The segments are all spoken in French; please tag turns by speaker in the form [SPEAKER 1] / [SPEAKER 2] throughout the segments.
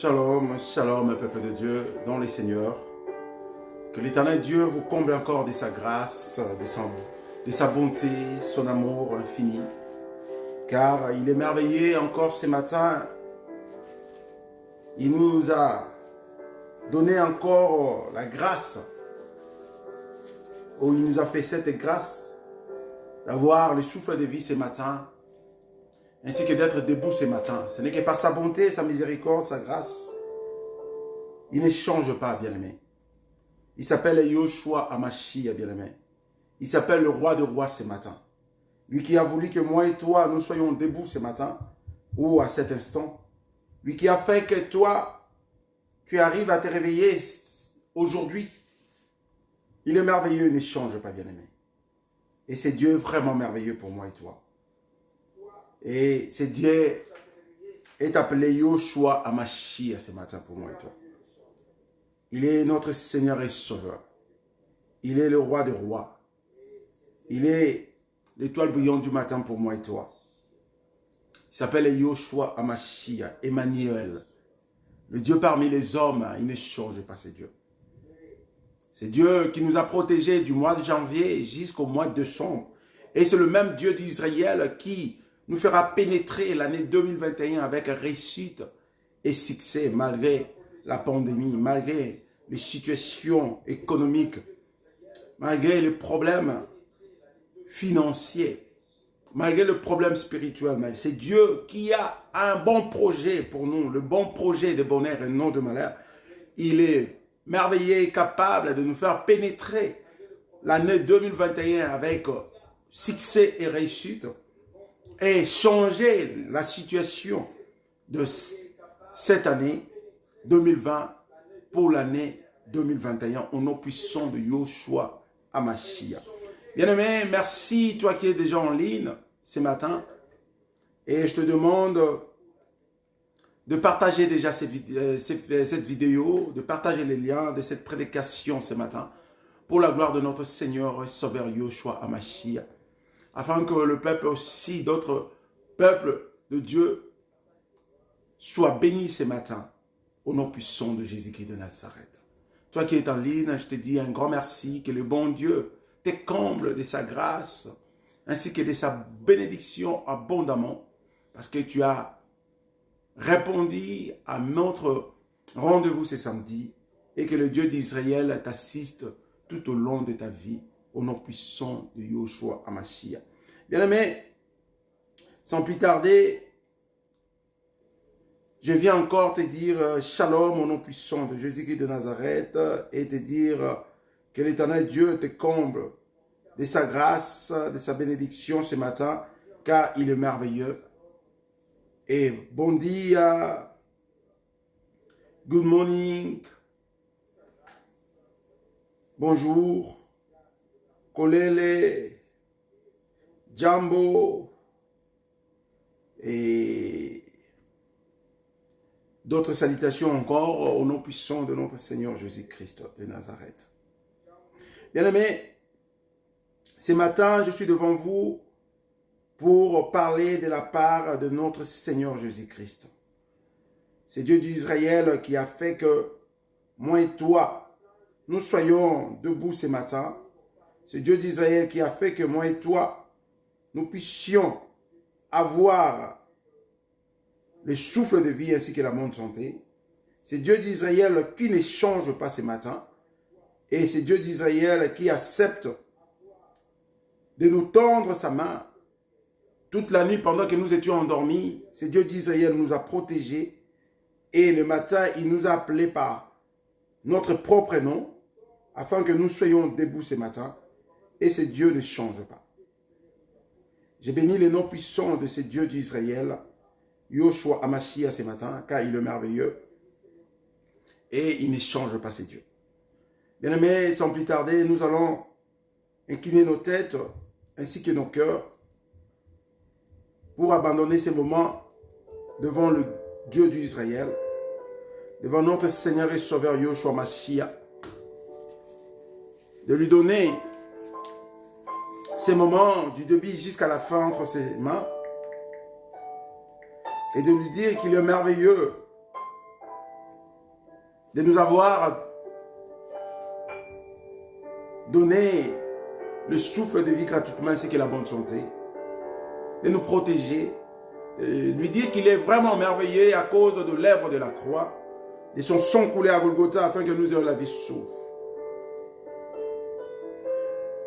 [SPEAKER 1] Shalom, shalom, peuple de Dieu, dans les seigneurs. Que l'Éternel Dieu vous comble encore de sa grâce, de sa bonté, son amour infini. Car il est merveilleux encore ce matin. Il nous a donné encore la grâce, ou il nous a fait cette grâce d'avoir le souffle de vie ce matin, ainsi que d'être debout ce matin. Ce n'est que par sa bonté, sa miséricorde, sa grâce. Il ne change pas, bien-aimé. Il s'appelle Yoshua Hamashia, bien-aimé. Il s'appelle le roi de rois ce matin. Lui qui a voulu que moi et toi, nous soyons debout ce matin, ou à cet instant. Lui qui a fait que toi, tu arrives à te réveiller aujourd'hui. Il est merveilleux, il ne change pas, bien-aimé. Et c'est Dieu vraiment merveilleux pour moi et toi. Et c'est Dieu est appelé Yoshua Hamashia ce matin pour moi et toi. Il est notre Seigneur et Sauveur. Il est le roi des rois. Il est l'étoile brillante du matin pour moi et toi. Il s'appelle Yoshua Hamashia, Emmanuel. Le Dieu parmi les hommes, il ne change pas, c'est Dieu. C'est Dieu qui nous a protégés du mois de janvier jusqu'au mois de décembre. Et c'est le même Dieu d'Israël qui nous fera pénétrer l'année 2021 avec réussite et succès malgré la pandémie, malgré les situations économiques, malgré les problèmes financiers, malgré le problème spirituel. C'est Dieu qui a un bon projet pour nous, le bon projet de bonheur et non de malheur. Il est merveilleux et capable de nous faire pénétrer l'année 2021 avec succès et réussite et changer la situation de cette année 2020 pour l'année 2021 au nom puissant de Yoshua Hamashia. Bien-aimé, merci toi qui es déjà en ligne ce matin et je te demande de partager déjà cette vidéo, de partager les liens de cette prédication ce matin pour la gloire de notre Seigneur et Sauveur Yoshua Hamashia, afin que le peuple aussi, d'autres peuples de Dieu soient bénis ce matin au nom puissant de Jésus-Christ de Nazareth. Toi qui es en ligne, je te dis un grand merci, que le bon Dieu te comble de sa grâce ainsi que de sa bénédiction abondamment parce que tu as répondu à notre rendez-vous ce samedi et que le Dieu d'Israël t'assiste tout au long de ta vie au nom puissant de Yoshua Hamashia. Bien-aimé, sans plus tarder, je viens encore te dire shalom au nom puissant de Jésus-Christ de Nazareth et te dire que l'Éternel Dieu te comble de sa grâce, de sa bénédiction ce matin, car il est merveilleux. Et bon dia, good morning, bonjour, kolele, jambo, et d'autres salutations encore au nom puissant de notre Seigneur Jésus-Christ de Nazareth. Bien-aimés, ce matin, je suis devant vous pour parler de la part de notre Seigneur Jésus-Christ. C'est Dieu d'Israël qui a fait que moi et toi, nous soyons debout ce matin. C'est Dieu d'Israël qui a fait que moi et toi, nous puissions avoir le souffle de vie ainsi que la bonne santé. C'est Dieu d'Israël qui ne change pas ce matin. Et c'est Dieu d'Israël qui accepte de nous tendre sa main toute la nuit pendant que nous étions endormis. C'est Dieu d'Israël nous a protégés. Et le matin, il nous a appelés par notre propre nom afin que nous soyons debout ce matin. Et ce Dieu ne change pas. J'ai béni le nom puissant de ce Dieu d'Israël, Yoshua Hamashia ce matin, car il est merveilleux et il ne change pas ses dieux. Bien-aimés, sans plus tarder, nous allons incliner nos têtes ainsi que nos cœurs pour abandonner ces moments devant le Dieu d'Israël, devant notre Seigneur et Sauveur Yoshua Hamashia, de lui donner ces moments du début jusqu'à la fin entre ses mains et de lui dire qu'il est merveilleux de nous avoir donné le souffle de vie gratuitement ainsi que la bonne santé, de nous protéger, de lui dire qu'il est vraiment merveilleux à cause de l'œuvre de la croix, de son sang coulé à Golgotha afin que nous ayons la vie sauve.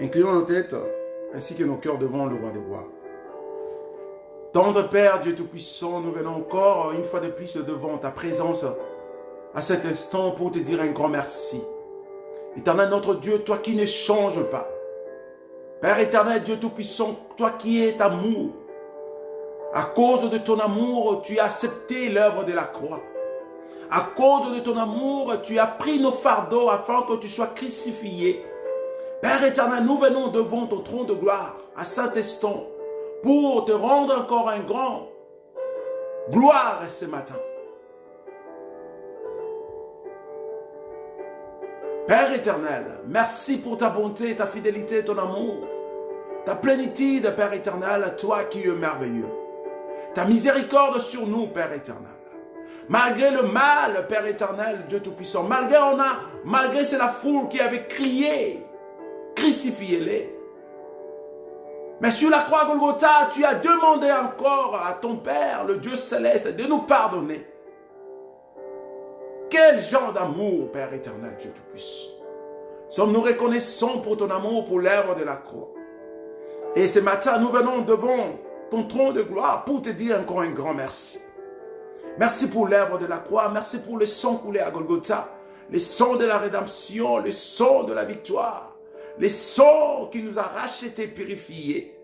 [SPEAKER 1] Inclinons nos têtes ainsi que nos cœurs devant le roi des rois. Tendre Père, Dieu Tout-Puissant, nous venons encore une fois de plus devant ta présence à cet instant pour te dire un grand merci. Éternel notre Dieu, toi qui ne changes pas. Père éternel, Dieu Tout-Puissant, toi qui es amour. À cause de ton amour, tu as accepté l'œuvre de la croix. À cause de ton amour, tu as pris nos fardeaux afin que tu sois crucifié. Père éternel, nous venons devant ton trône de gloire à cet instant pour te rendre encore un grand gloire ce matin. Père éternel, merci pour ta bonté, ta fidélité, ton amour, ta plénitude, Père éternel, toi qui es merveilleux. Ta miséricorde sur nous, Père éternel. Malgré le mal, Père éternel, Dieu Tout-Puissant, malgré c'est la foule qui avait crié, crucifiez-les. Mais sur la croix Golgotha, tu as demandé encore à ton Père, le Dieu céleste, de nous pardonner. Quel genre d'amour, Père éternel, Dieu Tout-Puissant. Sommes-nous reconnaissants pour ton amour, pour l'œuvre de la croix. Et ce matin, nous venons devant ton trône de gloire pour te dire encore un grand merci. Merci pour l'œuvre de la croix, merci pour le sang coulé à Golgotha, le sang de la rédemption, le sang de la victoire. Les sangs qui nous a rachetés, purifiés.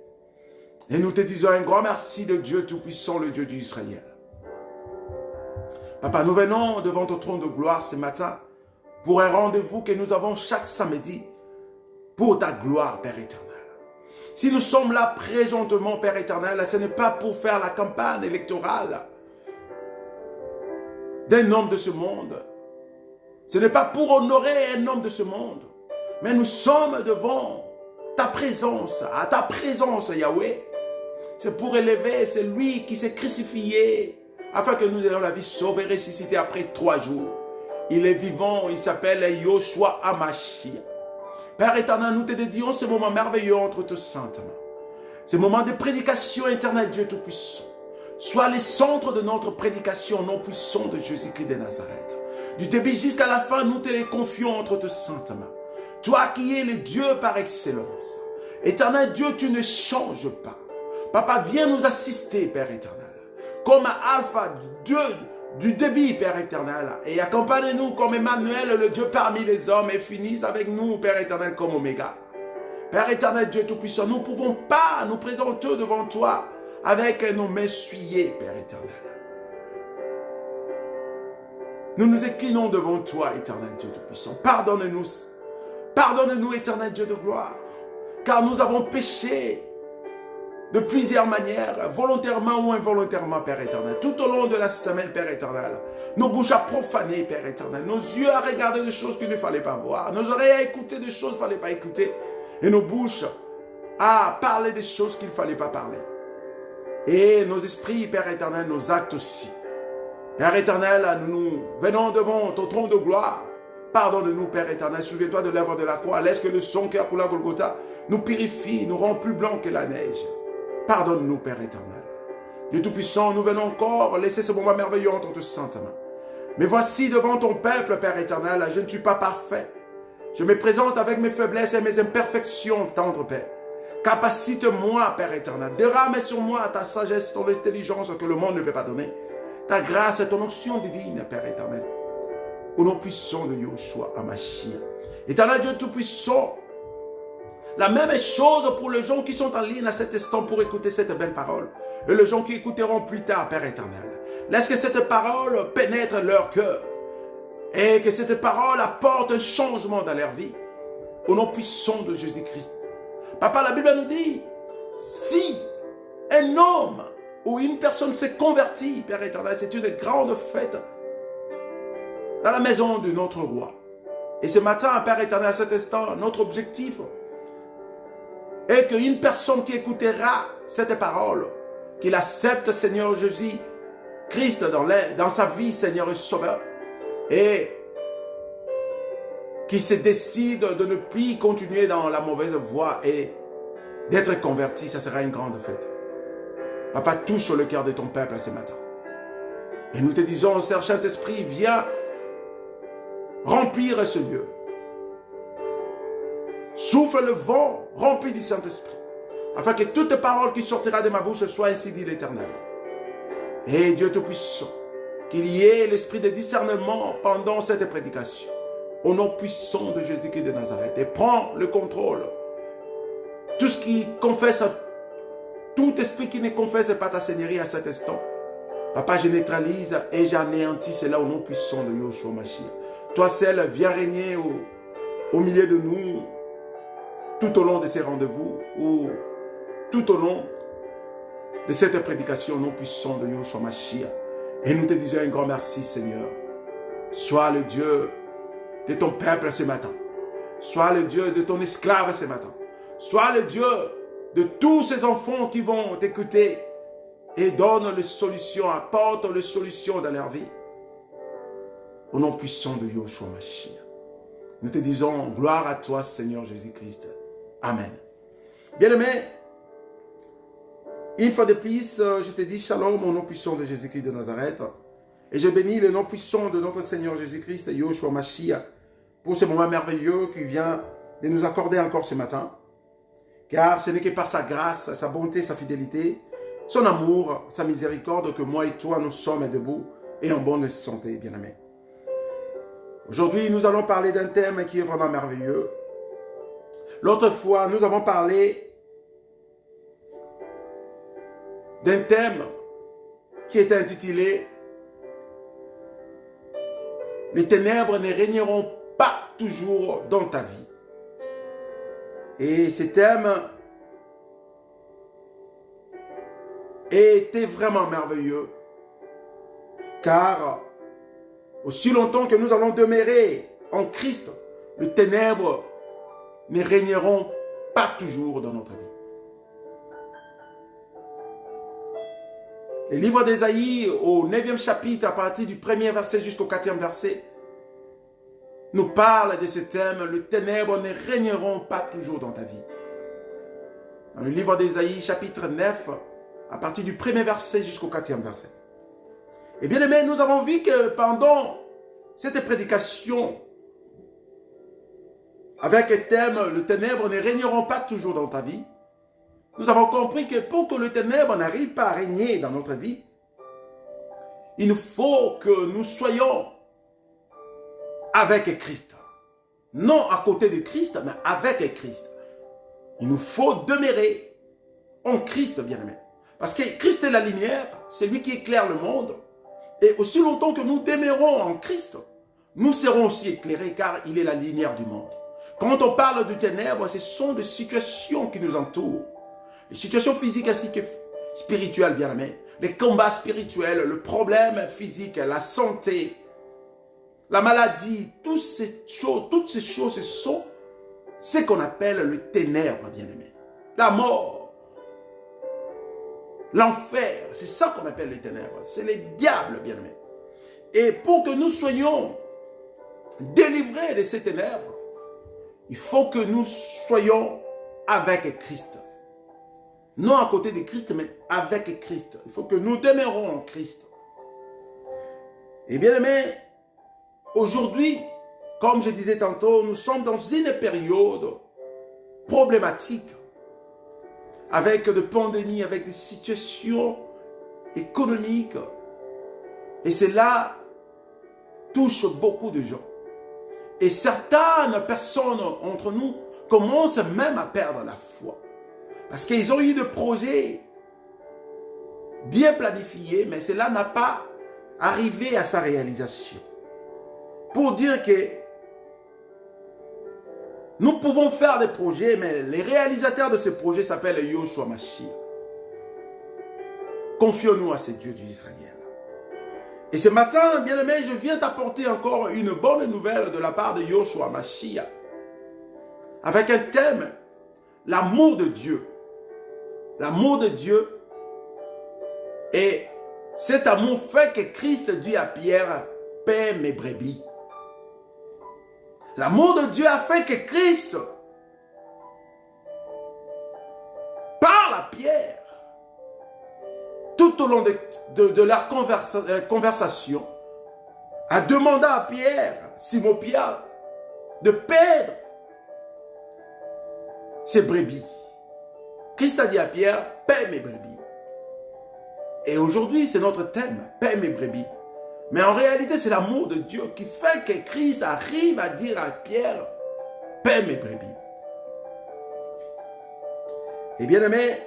[SPEAKER 1] Et nous te disons un grand merci de Dieu Tout-Puissant, le Dieu d'Israël. Papa, nous venons devant ton trône de gloire ce matin pour un rendez-vous que nous avons chaque samedi pour ta gloire, Père éternel. Si nous sommes là présentement, Père éternel, ce n'est pas pour faire la campagne électorale d'un homme de ce monde. Ce n'est pas pour honorer un homme de ce monde. Mais nous sommes devant ta présence, à ta présence, Yahweh. C'est pour élever celui qui s'est crucifié, afin que nous ayons la vie sauvée et ressuscitée après 3 jours. Il est vivant, il s'appelle Yoshua Hamashia. Père éternel, nous te dédions ce moment merveilleux entre tes saintes mains. Ce moment de prédication éternelle, Dieu Tout-Puissant. Sois le centre de notre prédication, non puissant de Jésus-Christ de Nazareth. Du début jusqu'à la fin, nous te les confions entre tes saintes mains. Toi qui es le Dieu par excellence. Éternel Dieu, tu ne changes pas. Papa, viens nous assister, Père éternel. Comme Alpha, Dieu du début, Père éternel. Et accompagne-nous comme Emmanuel, le Dieu parmi les hommes. Et finisse avec nous, Père éternel, comme Oméga. Père éternel, Dieu Tout-Puissant, nous ne pouvons pas nous présenter devant toi avec nos mains souillées, Père éternel. Nous nous inclinons devant toi, éternel Dieu Tout-Puissant. Pardonne-nous. Pardonne-nous, éternel Dieu de gloire, car nous avons péché de plusieurs manières, volontairement ou involontairement, Père éternel. Tout au long de la semaine, Père éternel, nos bouches à profaner, Père éternel, nos yeux à regarder des choses qu'il ne fallait pas voir, nos oreilles à écouter des choses qu'il ne fallait pas écouter, et nos bouches à parler des choses qu'il ne fallait pas parler. Et nos esprits, Père éternel, nos actes aussi. Père éternel, nous venons devant ton trône de gloire. Pardonne-nous, Père éternel, souviens-toi de l'œuvre de la croix. Laisse que le sang qui a coulé à Golgotha nous purifie, nous rend plus blancs que la neige. Pardonne-nous, Père éternel. Dieu Tout-Puissant, nous venons encore laisser ce moment merveilleux entre tes saintes mains. Mais voici devant ton peuple, Père éternel, je ne suis pas parfait. Je me présente avec mes faiblesses et mes imperfections, tendre Père. Capacite-moi, Père éternel. Derrame sur moi ta sagesse, ton intelligence que le monde ne peut pas donner. Ta grâce et ton onction divine, Père éternel. Au nom puissant de Yoshua Hamashia. Éternel Dieu Tout-Puissant, la même chose pour les gens qui sont en ligne à cet instant pour écouter cette belle parole. Et les gens qui écouteront plus tard, Père éternel. Laisse que cette parole pénètre leur cœur. Et que cette parole apporte un changement dans leur vie. Au nom puissant de Jésus-Christ. Papa, la Bible nous dit, si un homme ou une personne s'est convertie, Père éternel, c'est une grande fête dans la maison de notre roi. Et ce matin, Père éternel, à cet instant, notre objectif est qu'une personne qui écoutera cette parole, qu'il accepte Seigneur Jésus Christ dans sa vie, Seigneur et Sauveur, et qui se décident de ne plus continuer dans la mauvaise voie et d'être convertis, ça sera une grande fête. Papa, touche le cœur de ton peuple ce matin. Et nous te disons, Seigneur Saint-Esprit, viens remplir ce lieu. Souffle le vent rempli du Saint-Esprit, afin que toute parole qui sortira de ma bouche soit ainsi dit l'Éternel. Et Dieu Tout-Puissant, qu'il y ait l'esprit de discernement pendant cette prédication, au nom puissant de Jésus-Christ de Nazareth. Et prends le contrôle. Tout ce qui confesse, tout esprit qui ne confesse pas ta Seigneurie à cet instant, Papa, je neutralise et j'anéantis cela au nom puissant de Yoshua Mashiach. Toi seul, viens régner au milieu de nous, tout au long de ces rendez-vous, ou tout au long de cette prédication au nom puissant de Yoshua Mashiach. Et nous te disons un grand merci, Seigneur. Sois le Dieu de ton peuple ce matin. Sois le Dieu de ton esclave ce matin. Sois le Dieu de tous ces enfants qui vont t'écouter et donne les solutions, apporte les solutions dans leur vie. Au nom puissant de Yoshua Mashiach. Nous te disons gloire à toi, Seigneur Jésus-Christ. Amen. Bien-aimé, une fois de plus, je te dis shalom au nom puissant de Jésus-Christ de Nazareth. Et je bénis le nom puissant de notre Seigneur Jésus-Christ, Yoshua Mashiach, pour ce moment merveilleux qu'il vient de nous accorder encore ce matin. Car ce n'est que par sa grâce, sa bonté, sa fidélité, son amour, sa miséricorde que moi et toi nous sommes debout et en bonne santé, bien-aimés. Aujourd'hui, nous allons parler d'un thème qui est vraiment merveilleux. L'autre fois, nous avons parlé d'un thème qui était intitulé « Les ténèbres ne régneront pas toujours dans ta vie ». Et ce thème était vraiment merveilleux, car aussi longtemps que nous allons demeurer en Christ, les ténèbres ne régneront pas toujours dans notre vie. Le livre d'Ésaïe, au 9e chapitre, à partir du 1er verset jusqu'au 4e verset, nous parle de ce thème, les ténèbres ne régneront pas toujours dans ta vie. Dans le livre d'Ésaïe, chapitre 9, à partir du 1er verset jusqu'au 4e verset. Et bien aimé, nous avons vu que pendant cette prédication, avec le thème « Les ténèbres ne régneront pas toujours dans ta vie », nous avons compris que pour que le ténèbre n'arrive pas à régner dans notre vie, il faut que nous soyons avec Christ. Non à côté de Christ, mais avec Christ. Il nous faut demeurer en Christ, bien-aimé. Parce que Christ est la lumière, c'est lui qui éclaire le monde. Et aussi longtemps que nous demeurons en Christ, nous serons aussi éclairés car il est la lumière du monde. Quand on parle de ténèbres, ce sont des situations qui nous entourent. Les situations physiques ainsi que spirituelles, bien aimés. Les combats spirituels, le problème physique, la santé, la maladie, toutes ces choses, ce sont ce qu'on appelle le ténèbre, bien aimé. La mort, l'enfer, c'est ça qu'on appelle les ténèbres. C'est les diables, bien aimé. Et pour que nous soyons délivrés de ces ténèbres, il faut que nous soyons avec Christ. Non à côté de Christ, mais avec Christ. Il faut que nous demeurons en Christ. Et bien aimé, aujourd'hui, comme je disais tantôt, nous sommes dans une période problématique, avec des pandémies, avec des situations économiques. Et cela touche beaucoup de gens. Et certaines personnes entre nous commencent même à perdre la foi. Parce qu'ils ont eu des projets bien planifiés, mais cela n'a pas arrivé à sa réalisation. Pour dire que nous pouvons faire des projets, mais les réalisateurs de ces projets s'appellent Yoshua Mashiach. Confions-nous à ce Dieu d'Israël. Et ce matin, bien-aimé, je viens t'apporter encore une bonne nouvelle de la part de Yoshua Mashiach. Avec un thème, l'amour de Dieu. L'amour de Dieu. Et cet amour fait que Christ dit à Pierre, paie mes brebis. L'amour de Dieu a fait que Christ, par la pierre, tout au long de leur conversation, a demandé à Pierre, Simon-Pierre, de perdre ses brebis. Christ a dit à Pierre, paie mes brebis. Et aujourd'hui, c'est notre thème, paie mes brebis. Mais en réalité, c'est l'amour de Dieu qui fait que Christ arrive à dire à Pierre, paie mes brebis. Et bien aimé,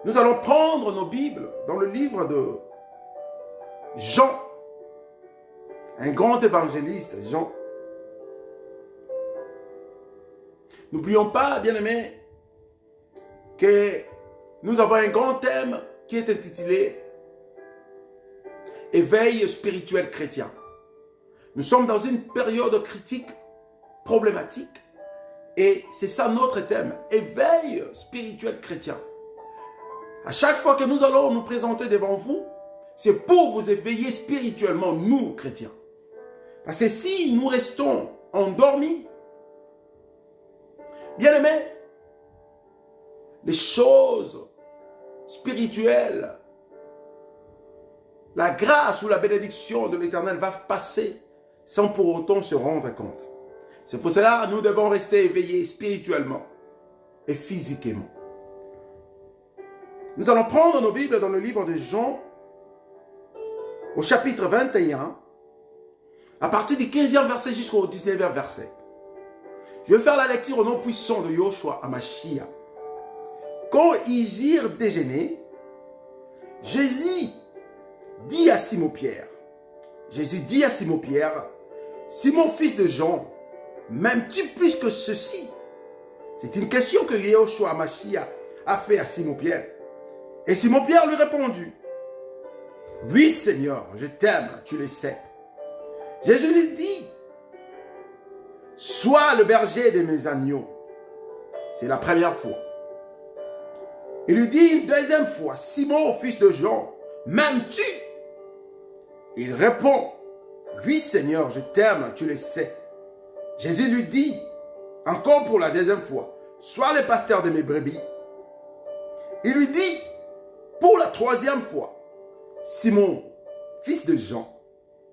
[SPEAKER 1] nous allons prendre nos Bibles dans le livre de Jean, un grand évangéliste, Jean. N'oublions pas, bien aimé, que nous avons un grand thème qui est intitulé « Éveil spirituel chrétien ». Nous sommes dans une période critique, problématique, et c'est ça notre thème, « Éveil spirituel chrétien ». À chaque fois que nous allons nous présenter devant vous, c'est pour vous éveiller spirituellement, nous, chrétiens. Parce que si nous restons endormis, bien aimés, les choses spirituelles, la grâce ou la bénédiction de l'Éternel va passer sans pour autant se rendre compte. C'est pour cela que nous devons rester éveillés spirituellement et physiquement. Nous allons prendre nos Bibles dans le livre de Jean, au chapitre 21, à partir du 15e verset jusqu'au 19e verset. Je vais faire la lecture au nom puissant de Yoshua Hamashiach. Quand ils irent déjeuner, Jésus dit à Simon-Pierre, Simon, fils de Jean, m'aimes-tu plus que ceci? C'est une question que Yoshua Hamashiach a fait à Simon-Pierre. Et Simon-Pierre lui répondit, oui Seigneur, je t'aime, tu le sais. Jésus lui dit, sois le berger de mes agneaux. C'est la première fois. Il lui dit une deuxième fois, Simon, fils de Jean, m'aimes-tu? Il répond, oui Seigneur, je t'aime, tu le sais. Jésus lui dit, encore pour la deuxième fois, sois le pasteur de mes brebis. Il lui dit, pour la troisième fois, Simon, fils de Jean,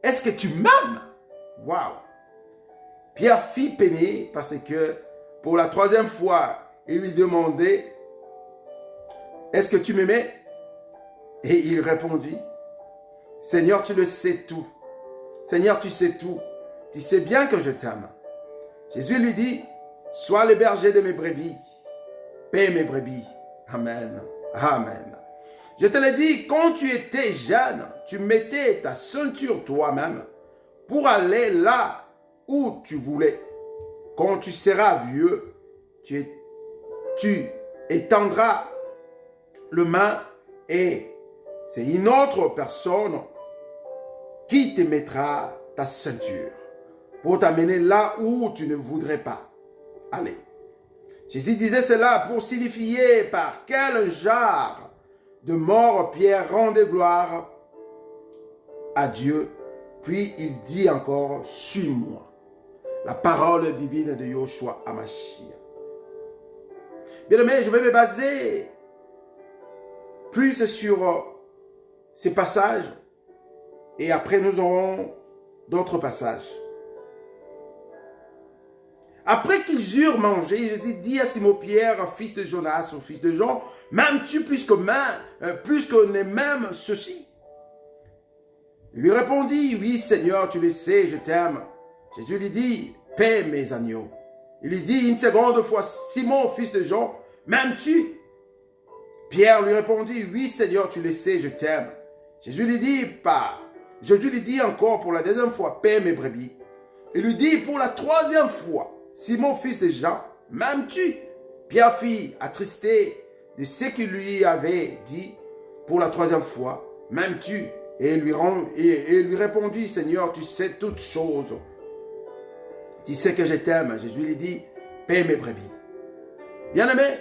[SPEAKER 1] est-ce que tu m'aimes? Waouh! Pierre fit peiner parce que pour la troisième fois, il lui demandait, est-ce que tu m'aimais? Et il répondit, Seigneur, tu le sais tout. Seigneur, tu sais tout. Tu sais bien que je t'aime. Jésus lui dit, sois le berger de mes brebis. Paie mes brebis. Amen. Amen. Je te l'ai dit, quand tu étais jeune, tu mettais ta ceinture toi-même pour aller là où tu voulais. Quand tu seras vieux, tu étendras le main et c'est une autre personne qui te mettra ta ceinture pour t'amener là où tu ne voudrais pas aller. Jésus disait cela pour signifier par quel genre de mort Pierre rendait gloire à Dieu. Puis il dit encore, suis-moi. La parole divine de Yoshua Hamashiach. Bien aimé, je vais me baser plus sur ces passages et après nous aurons d'autres passages. Après qu'ils eurent mangé, Jésus dit à Simon-Pierre, fils de Jonas, ou fils de Jean, m'aimes-tu plus que ne m'aime ceci? Il lui répondit, oui Seigneur, tu le sais, je t'aime. Jésus lui dit, paie mes agneaux. Il lui dit une seconde fois, Simon, fils de Jean, m'aimes-tu? Pierre lui répondit, oui Seigneur, tu le sais, je t'aime. Jésus lui dit encore pour la deuxième fois, paie mes brebis. Il lui dit pour la troisième fois, Simon, fils de Jean, m'aimes-tu? Pierre fit attristé de ce qu'il lui avait dit pour la troisième fois, m'aimes-tu? Et il lui répondit, Seigneur, tu sais toutes choses. Tu sais que je t'aime. Jésus lui dit, paie mes brebis. Bien-aimés,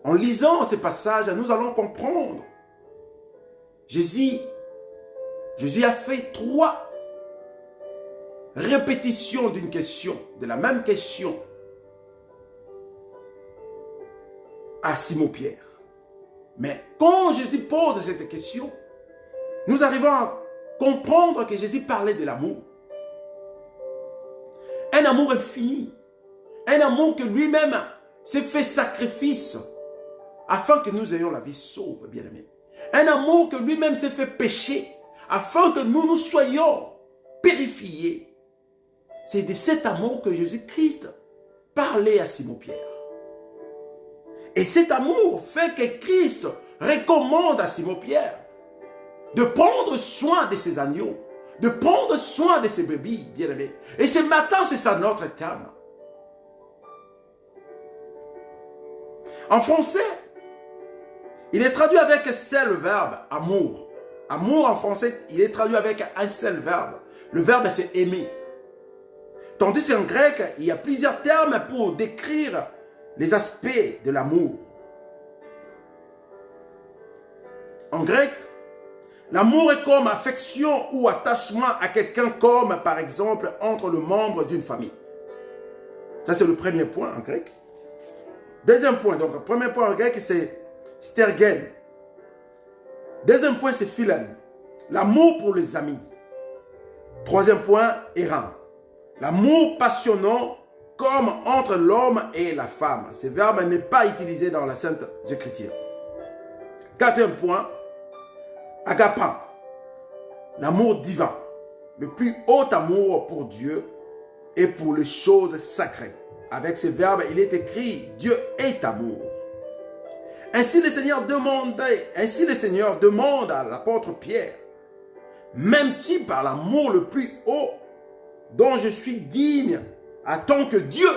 [SPEAKER 1] en lisant ces passages, nous allons comprendre. Jésus a fait trois répétition d'une question, de la même question à Simon-Pierre. Mais quand Jésus pose cette question, nous arrivons à comprendre que Jésus parlait de l'amour. Un amour infini. Un amour que lui-même s'est fait sacrifice afin que nous ayons la vie sauve, bien-aimés. Un amour que lui-même s'est fait pécher afin que nous soyons purifiés. C'est de cet amour que Jésus-Christ parlait à Simon-Pierre. Et cet amour fait que Christ recommande à Simon-Pierre de prendre soin de ses agneaux, de prendre soin de ses brebis, bien-aimés. Et ce matin, c'est ça notre thème. En français, il est traduit avec un seul verbe, amour. Amour en français, il est traduit avec un seul verbe. Le verbe, c'est aimer. Tandis qu'en grec, il y a plusieurs termes pour décrire les aspects de l'amour. En grec, l'amour est comme affection ou attachement à quelqu'un, comme par exemple entre le membre d'une famille. Ça, c'est le premier point en grec. Deuxième point, donc le premier point en grec, c'est stergen. Deuxième point, c'est philem. L'amour pour les amis. Troisième point, eran. L'amour passionnant comme entre l'homme et la femme. Ce verbe n'est pas utilisé dans la Sainte Écriture. Quatrième point, agapan. L'amour divin. Le plus haut amour pour Dieu et pour les choses sacrées. Avec ce verbe, il est écrit « Dieu est amour ». Ainsi le Seigneur demande à l'apôtre Pierre « M'aimes-tu par l'amour le plus haut dont je suis digne en tant que Dieu ?»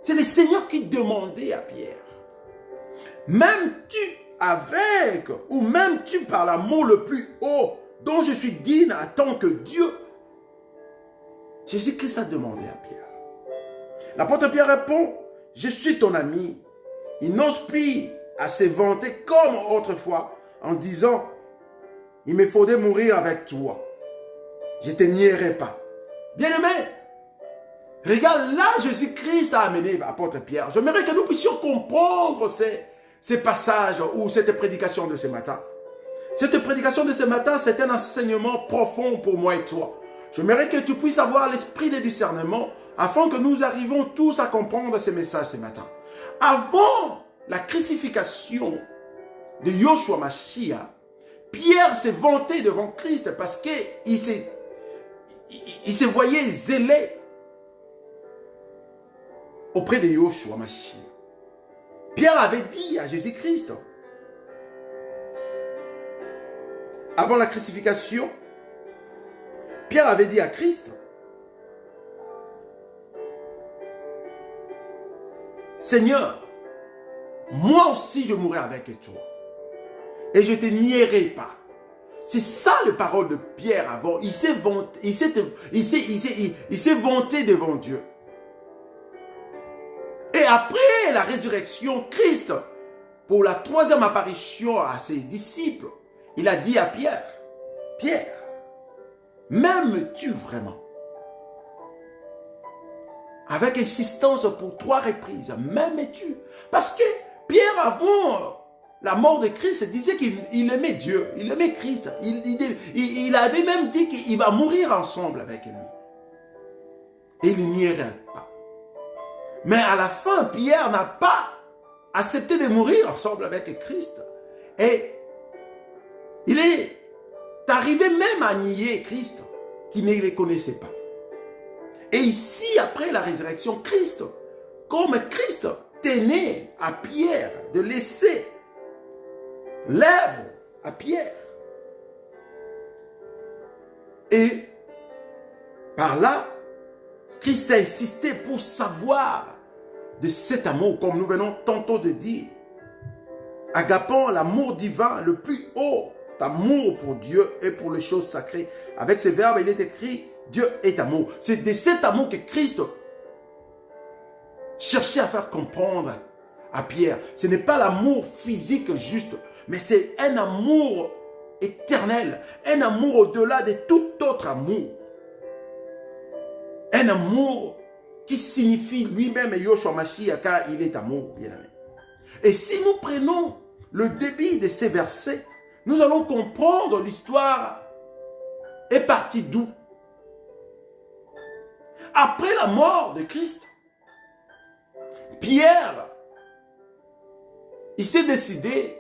[SPEAKER 1] C'est le Seigneur qui demandait à Pierre « M'aimes-tu avec ou m'aimes-tu par l'amour le plus haut dont je suis digne en tant que Dieu ?» Jésus-Christ a demandé à Pierre. L'apôtre Pierre répond, « Je suis ton ami. » Il n'ose plus à se vanter comme autrefois en disant, « Il me faudrait mourir avec toi. Je ne te nierai pas. » Bien-aimé, regarde là, Jésus-Christ a amené l'apôtre Pierre. J'aimerais que nous puissions comprendre ces passages ou cette prédication de ce matin. Cette prédication de ce matin, c'est un enseignement profond pour moi et toi. J'aimerais que tu puisses avoir l'esprit de discernement afin que nous arrivions tous à comprendre ces messages ce matin. Avant la crucifixion de Yoshua Mashiach, Pierre s'est vanté devant Christ parce qu'il se voyait zélé auprès de Yoshua Mashiach. Pierre avait dit à Jésus-Christ, avant la crucifixion, Pierre avait dit à Christ, Seigneur, moi aussi je mourrai avec toi et je ne te nierai pas. C'est ça la parole de Pierre avant. Il s'est vanté devant Dieu. Et après la résurrection, Christ, pour la troisième apparition à ses disciples, il a dit à Pierre, Pierre, m'aimes-tu vraiment? Avec insistance pour 3 reprises, m'aimes-tu? Parce que Pierre, avant la mort de Christ, disait qu'il aimait Dieu, il aimait Christ. Il avait même dit qu'il va mourir ensemble avec lui. Et il n'y irait pas. Mais à la fin, Pierre n'a pas accepté de mourir ensemble avec Christ. Et il est arrivé même à nier Christ, qui ne le connaissait pas. Et ici, après la résurrection, Christ, comme Christ tenait à Pierre de laisser l'œuvre à Pierre. Et par là, Christ a insisté pour savoir de cet amour, comme nous venons tantôt de dire, agapant l'amour divin, le plus haut amour pour Dieu et pour les choses sacrées. Avec ce verbe, il est écrit, Dieu est amour. C'est de cet amour que Christ cherchait à faire comprendre à Pierre. Ce n'est pas l'amour physique juste, mais c'est un amour éternel, un amour au-delà de tout autre amour. Un amour qui signifie lui-même Yoshua Mashiach, car il est amour, bien-aimé. Et si nous prenons le débit de ces versets, nous allons comprendre l'histoire est partie d'où. Après la mort de Christ, Pierre, il s'est décidé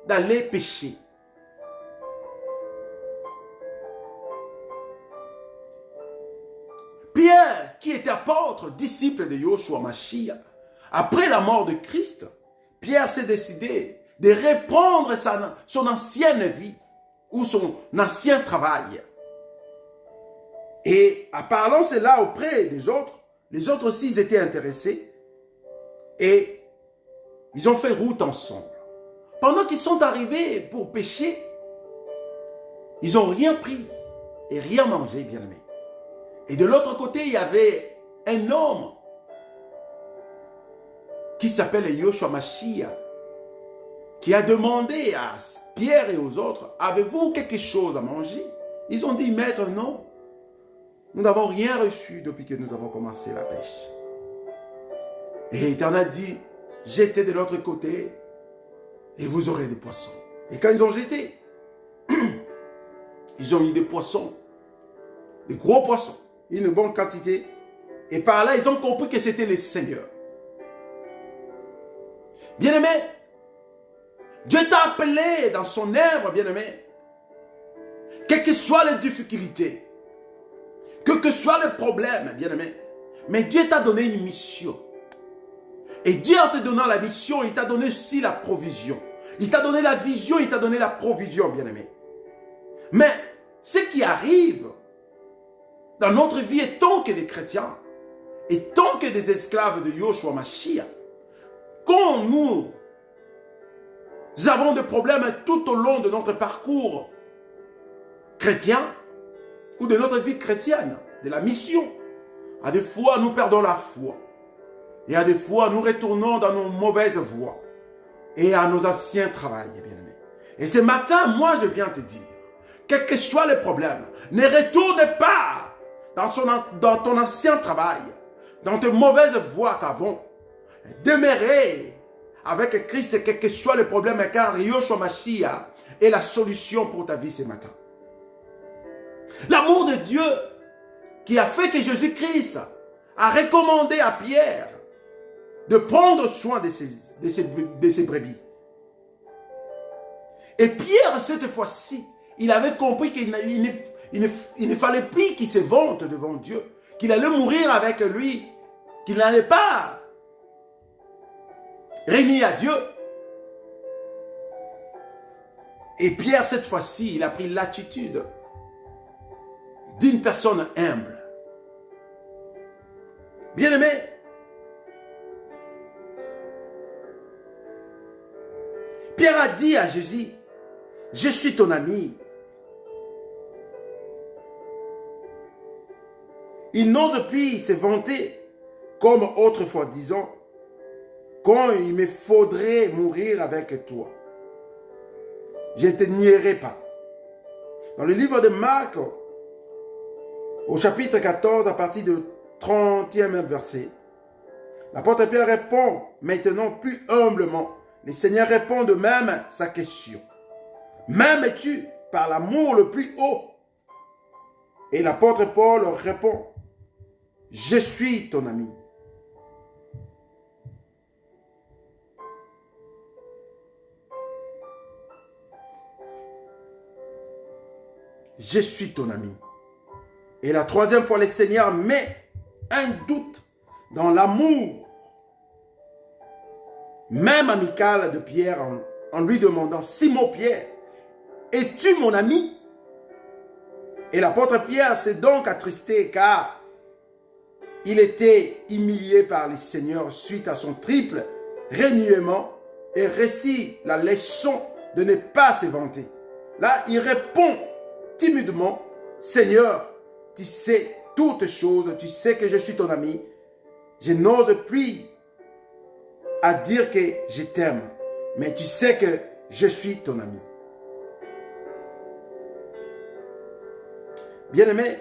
[SPEAKER 1] d'aller pécher. Pierre, qui était apôtre, disciple de Yoshua Mashiach, après la mort de Christ, Pierre s'est décidé de reprendre son ancienne vie ou son ancien travail. Et en parlant cela auprès des autres, les autres aussi ils étaient intéressés et ils ont fait route ensemble. Pendant qu'ils sont arrivés pour pêcher, ils n'ont rien pris et rien mangé, bien-aimé. Et de l'autre côté, il y avait un homme qui s'appelle Yoshua Mashiach, qui a demandé à Pierre et aux autres, avez-vous quelque chose à manger? Ils ont dit, maître, non. Nous n'avons rien reçu depuis que nous avons commencé la pêche. Et l'Éternel dit, jetez de l'autre côté et vous aurez des poissons. Et quand ils ont jeté, ils ont eu des poissons, des gros poissons, une bonne quantité. Et par là, ils ont compris que c'était le Seigneur. Bien-aimé, Dieu t'a appelé dans son œuvre, bien-aimé. Quelles que soient les difficultés, quels que soient les problèmes, bien-aimé, mais Dieu t'a donné une mission. Et Dieu, en te donnant la mission, il t'a donné aussi la provision. Il t'a donné la vision, il t'a donné la provision, bien-aimé. Mais ce qui arrive dans notre vie, étant que des chrétiens, étant que des esclaves de Yoshua Mashiach, quand nous avons des problèmes tout au long de notre parcours chrétien ou de notre vie chrétienne, de la mission, à des fois nous perdons la foi et à des fois nous retournons dans nos mauvaises voies et à nos anciens travails, bien-aimés. Et ce matin, moi je viens te dire, quels que soient les problèmes, ne retourne pas dans ton ancien travail, dans tes mauvaises voies qu'avant. Demeurez avec Christ, quel que soit le problème, car Yoshua Mashiach est la solution pour ta vie ce matin. L'amour de Dieu qui a fait que Jésus-Christ a recommandé à Pierre de prendre soin de ses brebis. Et Pierre, cette fois-ci, il avait compris qu'il ne fallait plus qu'il se vante devant Dieu, qu'il allait mourir avec lui, qu'il n'allait pas régner à Dieu. Et Pierre, cette fois-ci, il a pris l'attitude d'une personne humble. Bien-aimé, Pierre a dit à Jésus, je suis ton ami. Il n'ose plus se vanter comme autrefois, disant, quand il me faudrait mourir avec toi, je ne te nierai pas. Dans le livre de Marc, au chapitre 14, à partir du 30e verset, l'apôtre Pierre répond maintenant plus humblement. Le Seigneur répond de même sa question. M'aimes-tu par l'amour le plus haut? Et l'apôtre Paul répond, je suis ton ami. Je suis ton ami. Et la troisième fois, le Seigneur met un doute dans l'amour, même amical de Pierre, en lui demandant, Simon Pierre, es-tu mon ami? Et l'apôtre Pierre s'est donc attristé car il était humilié par le Seigneur suite à son triple reniement et récit la leçon de ne pas se vanter. Là, il répond timidement, Seigneur, tu sais toutes choses, tu sais que je suis ton ami. Je n'ose plus à dire que je t'aime, mais tu sais que je suis ton ami. Bien-aimé,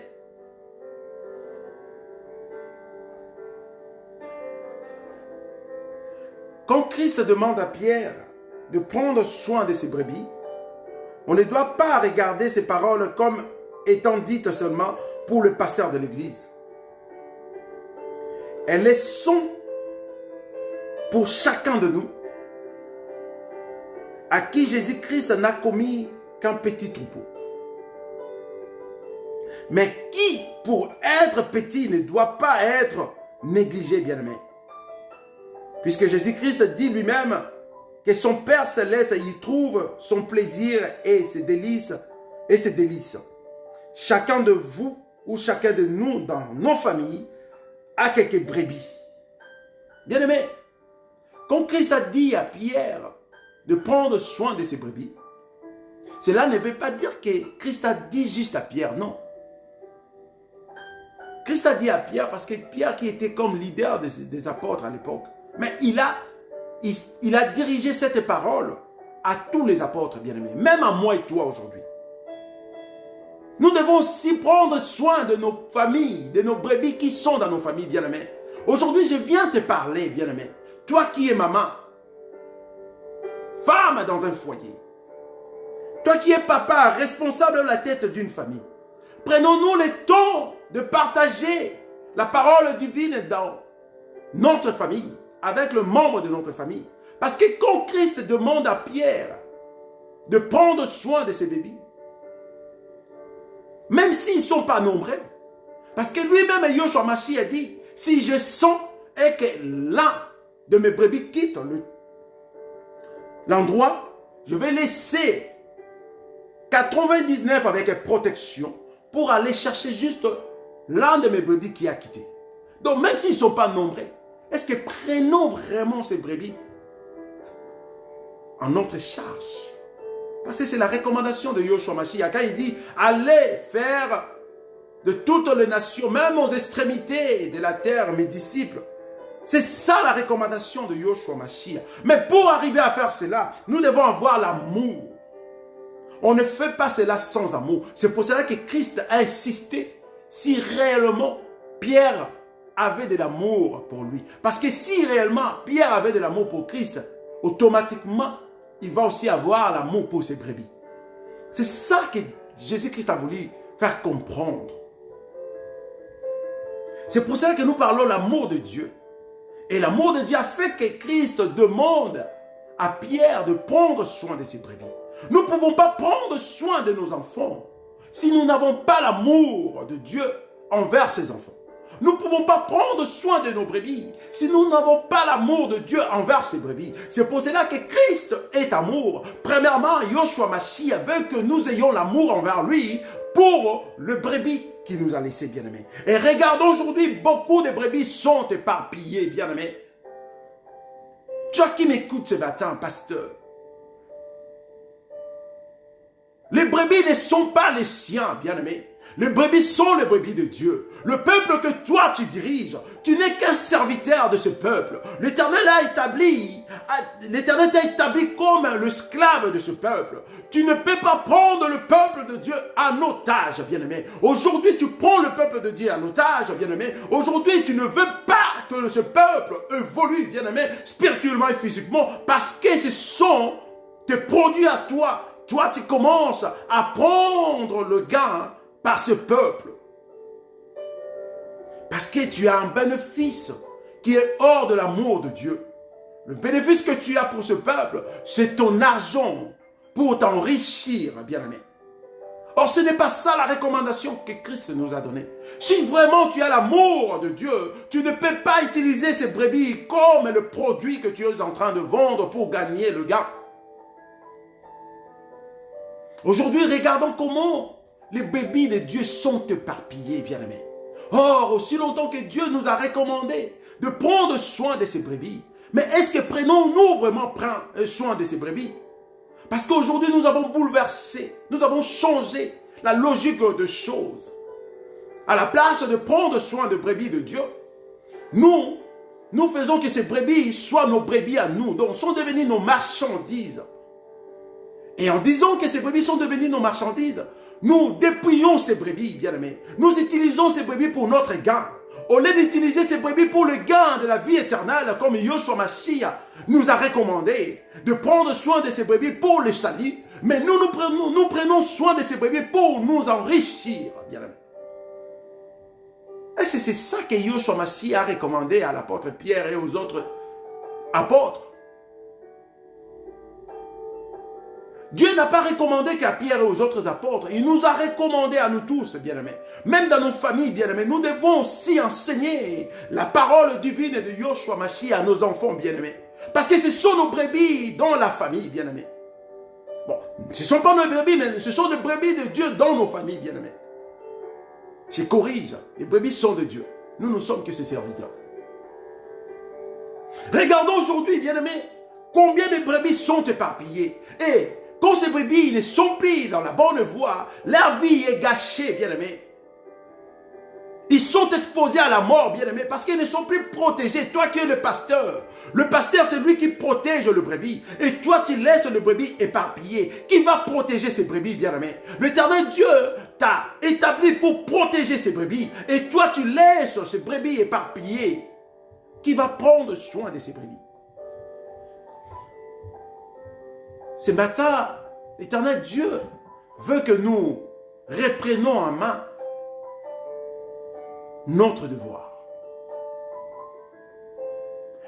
[SPEAKER 1] Christ demande à Pierre de prendre soin de ses brebis, on ne doit pas regarder ces paroles comme étant dites seulement pour le pasteur de l'Église. Elles sont pour chacun de nous, à qui Jésus-Christ n'a commis qu'un petit troupeau. Mais qui, pour être petit, ne doit pas être négligé, bien-aimé. Puisque Jésus-Christ dit lui-même que son Père céleste y trouve son plaisir et ses délices. Chacun de vous ou chacun de nous dans nos familles a quelques brebis. Bien-aimé, quand Christ a dit à Pierre de prendre soin de ses brebis, cela ne veut pas dire que Christ a dit juste à Pierre, non. Christ a dit à Pierre, parce que Pierre qui était comme leader des apôtres à l'époque, mais il a dirigé cette parole à tous les apôtres, bien-aimés, même à moi et toi aujourd'hui. Nous devons aussi prendre soin de nos familles, de nos brebis qui sont dans nos familles, bien-aimés. Aujourd'hui, je viens te parler, bien-aimé. Toi qui es maman, femme dans un foyer, toi qui es papa, responsable de la tête d'une famille, prenons-nous le temps de partager la parole divine dans notre famille, avec le membre de notre famille. Parce que quand Christ demande à Pierre de prendre soin de ses bébés, même s'ils ne sont pas nombreux, parce que lui-même, Yoshua Mashiach a dit, si je sens et que l'un de mes brebis quitte l'endroit, je vais laisser 99 avec protection pour aller chercher juste l'un de mes brebis qui a quitté. Donc même s'ils ne sont pas nombreux, est-ce que prenons vraiment ces brebis en notre charge? Parce que c'est la recommandation de Yoshua Mashiach. Quand il dit, allez faire de toutes les nations, même aux extrémités de la terre, mes disciples. C'est ça la recommandation de Yoshua Mashiach. Mais pour arriver à faire cela, nous devons avoir l'amour. On ne fait pas cela sans amour. C'est pour cela que Christ a insisté si réellement Pierre avait de l'amour pour lui. Parce que si réellement Pierre avait de l'amour pour Christ, automatiquement, il va aussi avoir l'amour pour ses brebis. C'est ça que Jésus-Christ a voulu faire comprendre. C'est pour cela que nous parlons de l'amour de Dieu. Et l'amour de Dieu a fait que Christ demande à Pierre de prendre soin de ses brebis. Nous ne pouvons pas prendre soin de nos enfants si nous n'avons pas l'amour de Dieu envers ses enfants. Nous ne pouvons pas prendre soin de nos brebis si nous n'avons pas l'amour de Dieu envers ses brebis. C'est pour cela que Christ est amour. Premièrement, Yoshua Mashiach veut que nous ayons l'amour envers lui pour le brebis qu'il nous a laissé, bien-aimés. Et regardons aujourd'hui, beaucoup de brebis sont éparpillées, bien-aimés. Toi qui m'écoutes ce matin, pasteur, les brebis ne sont pas les siens, bien-aimés. Les brebis sont les brebis de Dieu. Le peuple que toi tu diriges, tu n'es qu'un serviteur de ce peuple. L'Éternel t'a établi comme l'esclave de ce peuple. Tu ne peux pas prendre le peuple de Dieu en otage, bien-aimé. Aujourd'hui, tu prends le peuple de Dieu en otage, bien-aimé. Aujourd'hui, tu ne veux pas que ce peuple évolue, bien-aimé, spirituellement et physiquement, parce que ce sont tes produits à toi. Toi, tu commences à prendre le gain par ce peuple. Parce que tu as un bénéfice qui est hors de l'amour de Dieu. Le bénéfice que tu as pour ce peuple, c'est ton argent pour t'enrichir, bien-aimé. Or, ce n'est pas ça la recommandation que Christ nous a donnée. Si vraiment tu as l'amour de Dieu, tu ne peux pas utiliser ces brebis comme le produit que tu es en train de vendre pour gagner le gain. Aujourd'hui, regardons comment les brebis de Dieu sont éparpillés, bien-aimés. Or, aussi longtemps que Dieu nous a recommandé de prendre soin de ces brebis, mais est-ce que prenons-nous vraiment soin de ces brebis? Parce qu'aujourd'hui, nous avons bouleversé, nous avons changé la logique des choses. À la place de prendre soin de brebis de Dieu, nous faisons que ces brebis soient nos brebis à nous, donc sont devenues nos marchandises. Et en disant que ces brebis sont devenues nos marchandises, nous dépouillons ces brebis, bien-aimés. Nous utilisons ces brebis pour notre gain. Au lieu d'utiliser ces brebis pour le gain de la vie éternelle, comme Yoshua Mashiach nous a recommandé de prendre soin de ces brebis pour le salut, mais nous prenons soin de ces brebis pour nous enrichir, bien-aimés. Et c'est ça que Yoshua Mashiach a recommandé à l'apôtre Pierre et aux autres apôtres. Dieu n'a pas recommandé qu'à Pierre et aux autres apôtres. Il nous a recommandé à nous tous, bien-aimés. Même dans nos familles, bien-aimés, nous devons aussi enseigner la parole divine de Yoshua Mashiach à nos enfants, bien-aimés. Parce que ce sont nos brebis dans la famille, bien-aimés. Bon, ce ne sont pas nos brebis, mais ce sont des brebis de Dieu dans nos familles, bien-aimés. Je corrige, les brebis sont de Dieu. Nous ne sommes que ses serviteurs. Regardons aujourd'hui, bien-aimés, combien de brebis sont éparpillées. Et quand ces brebis ne sont plus dans la bonne voie, leur vie est gâchée, bien-aimés. Ils sont exposés à la mort, bien-aimés, parce qu'ils ne sont plus protégés. Toi qui es le pasteur, c'est lui qui protège le brebis. Et toi, tu laisses le brebis éparpillé. Qui va protéger ces brebis, bien-aimés? L'Éternel Dieu t'a établi pour protéger ces brebis. Et toi, tu laisses ces brebis éparpillées. Qui va prendre soin de ces brebis? Ce matin, l'Éternel Dieu veut que nous reprenions en main notre devoir.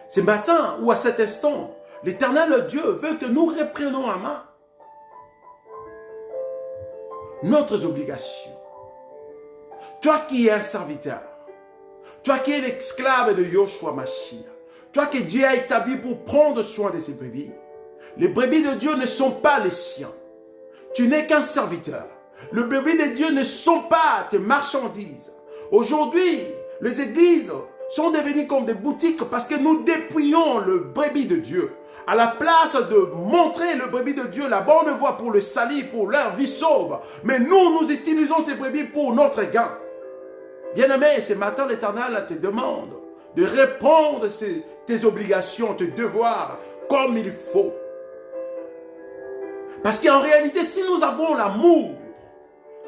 [SPEAKER 1] Ce matin ou à cet instant, l'Éternel Dieu veut que nous reprenions en main notre obligation. Toi qui es un serviteur, toi qui es l'esclave de Yoshua Mashiach, toi que Dieu a établi pour prendre soin de ses brebis, les brebis de Dieu ne sont pas les siens. Tu n'es qu'un serviteur. Les brebis de Dieu ne sont pas tes marchandises. Aujourd'hui, les églises sont devenues comme des boutiques parce que nous dépouillons le brebis de Dieu. À la place de montrer le brebis de Dieu la bonne voie pour le salut, pour leur vie sauve. Mais nous utilisons ces brebis pour notre gain. Bien-aimé, ce matin, l'Éternel te demande de répondre à tes obligations, tes devoirs, comme il faut. Parce qu'en réalité, si nous avons l'amour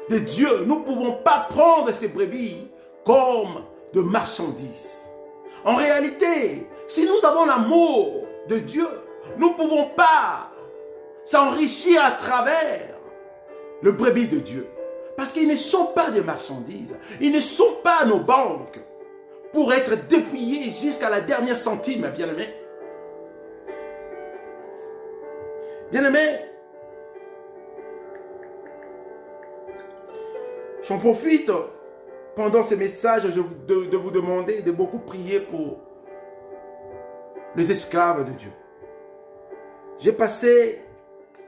[SPEAKER 1] de Dieu, nous ne pouvons pas prendre ces brebis comme de marchandises. En réalité, si nous avons l'amour de Dieu, nous ne pouvons pas s'enrichir à travers le brebis de Dieu. Parce qu'ils ne sont pas des marchandises. Ils ne sont pas nos banques pour être dépouillés jusqu'à la dernière centime, bien-aimés. Bien-aimés, j'en profite pendant ces messages de vous demander de beaucoup prier pour les esclaves de Dieu. J'ai passé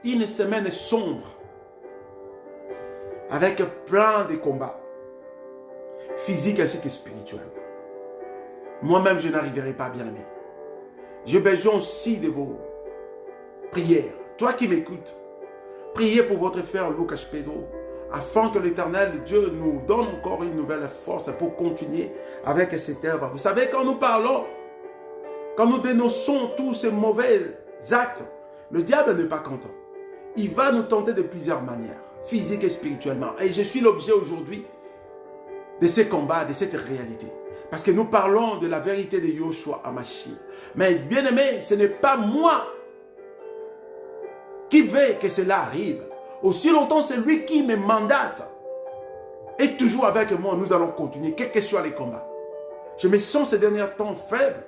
[SPEAKER 1] une semaine sombre avec plein de combats physiques ainsi que spirituels. Moi-même, je n'arriverai pas, bien-aimé. J'ai besoin aussi de vos prières. Toi qui m'écoutes, priez pour votre frère Lucas Pedro, afin que l'Éternel Dieu nous donne encore une nouvelle force pour continuer avec cette œuvre. Vous savez, quand nous parlons, quand nous dénonçons tous ces mauvais actes, le diable n'est pas content. Il va nous tenter de plusieurs manières, physiques et spirituellement. Et je suis l'objet aujourd'hui de ces combats, de cette réalité. Parce que nous parlons de la vérité de Yoshua HaMashiach. Mais bien aimé, ce n'est pas moi qui veut que cela arrive. Aussi longtemps, c'est lui qui me mandate. Et toujours avec moi, nous allons continuer, quels que soient les combats. Je me sens ces derniers temps faible.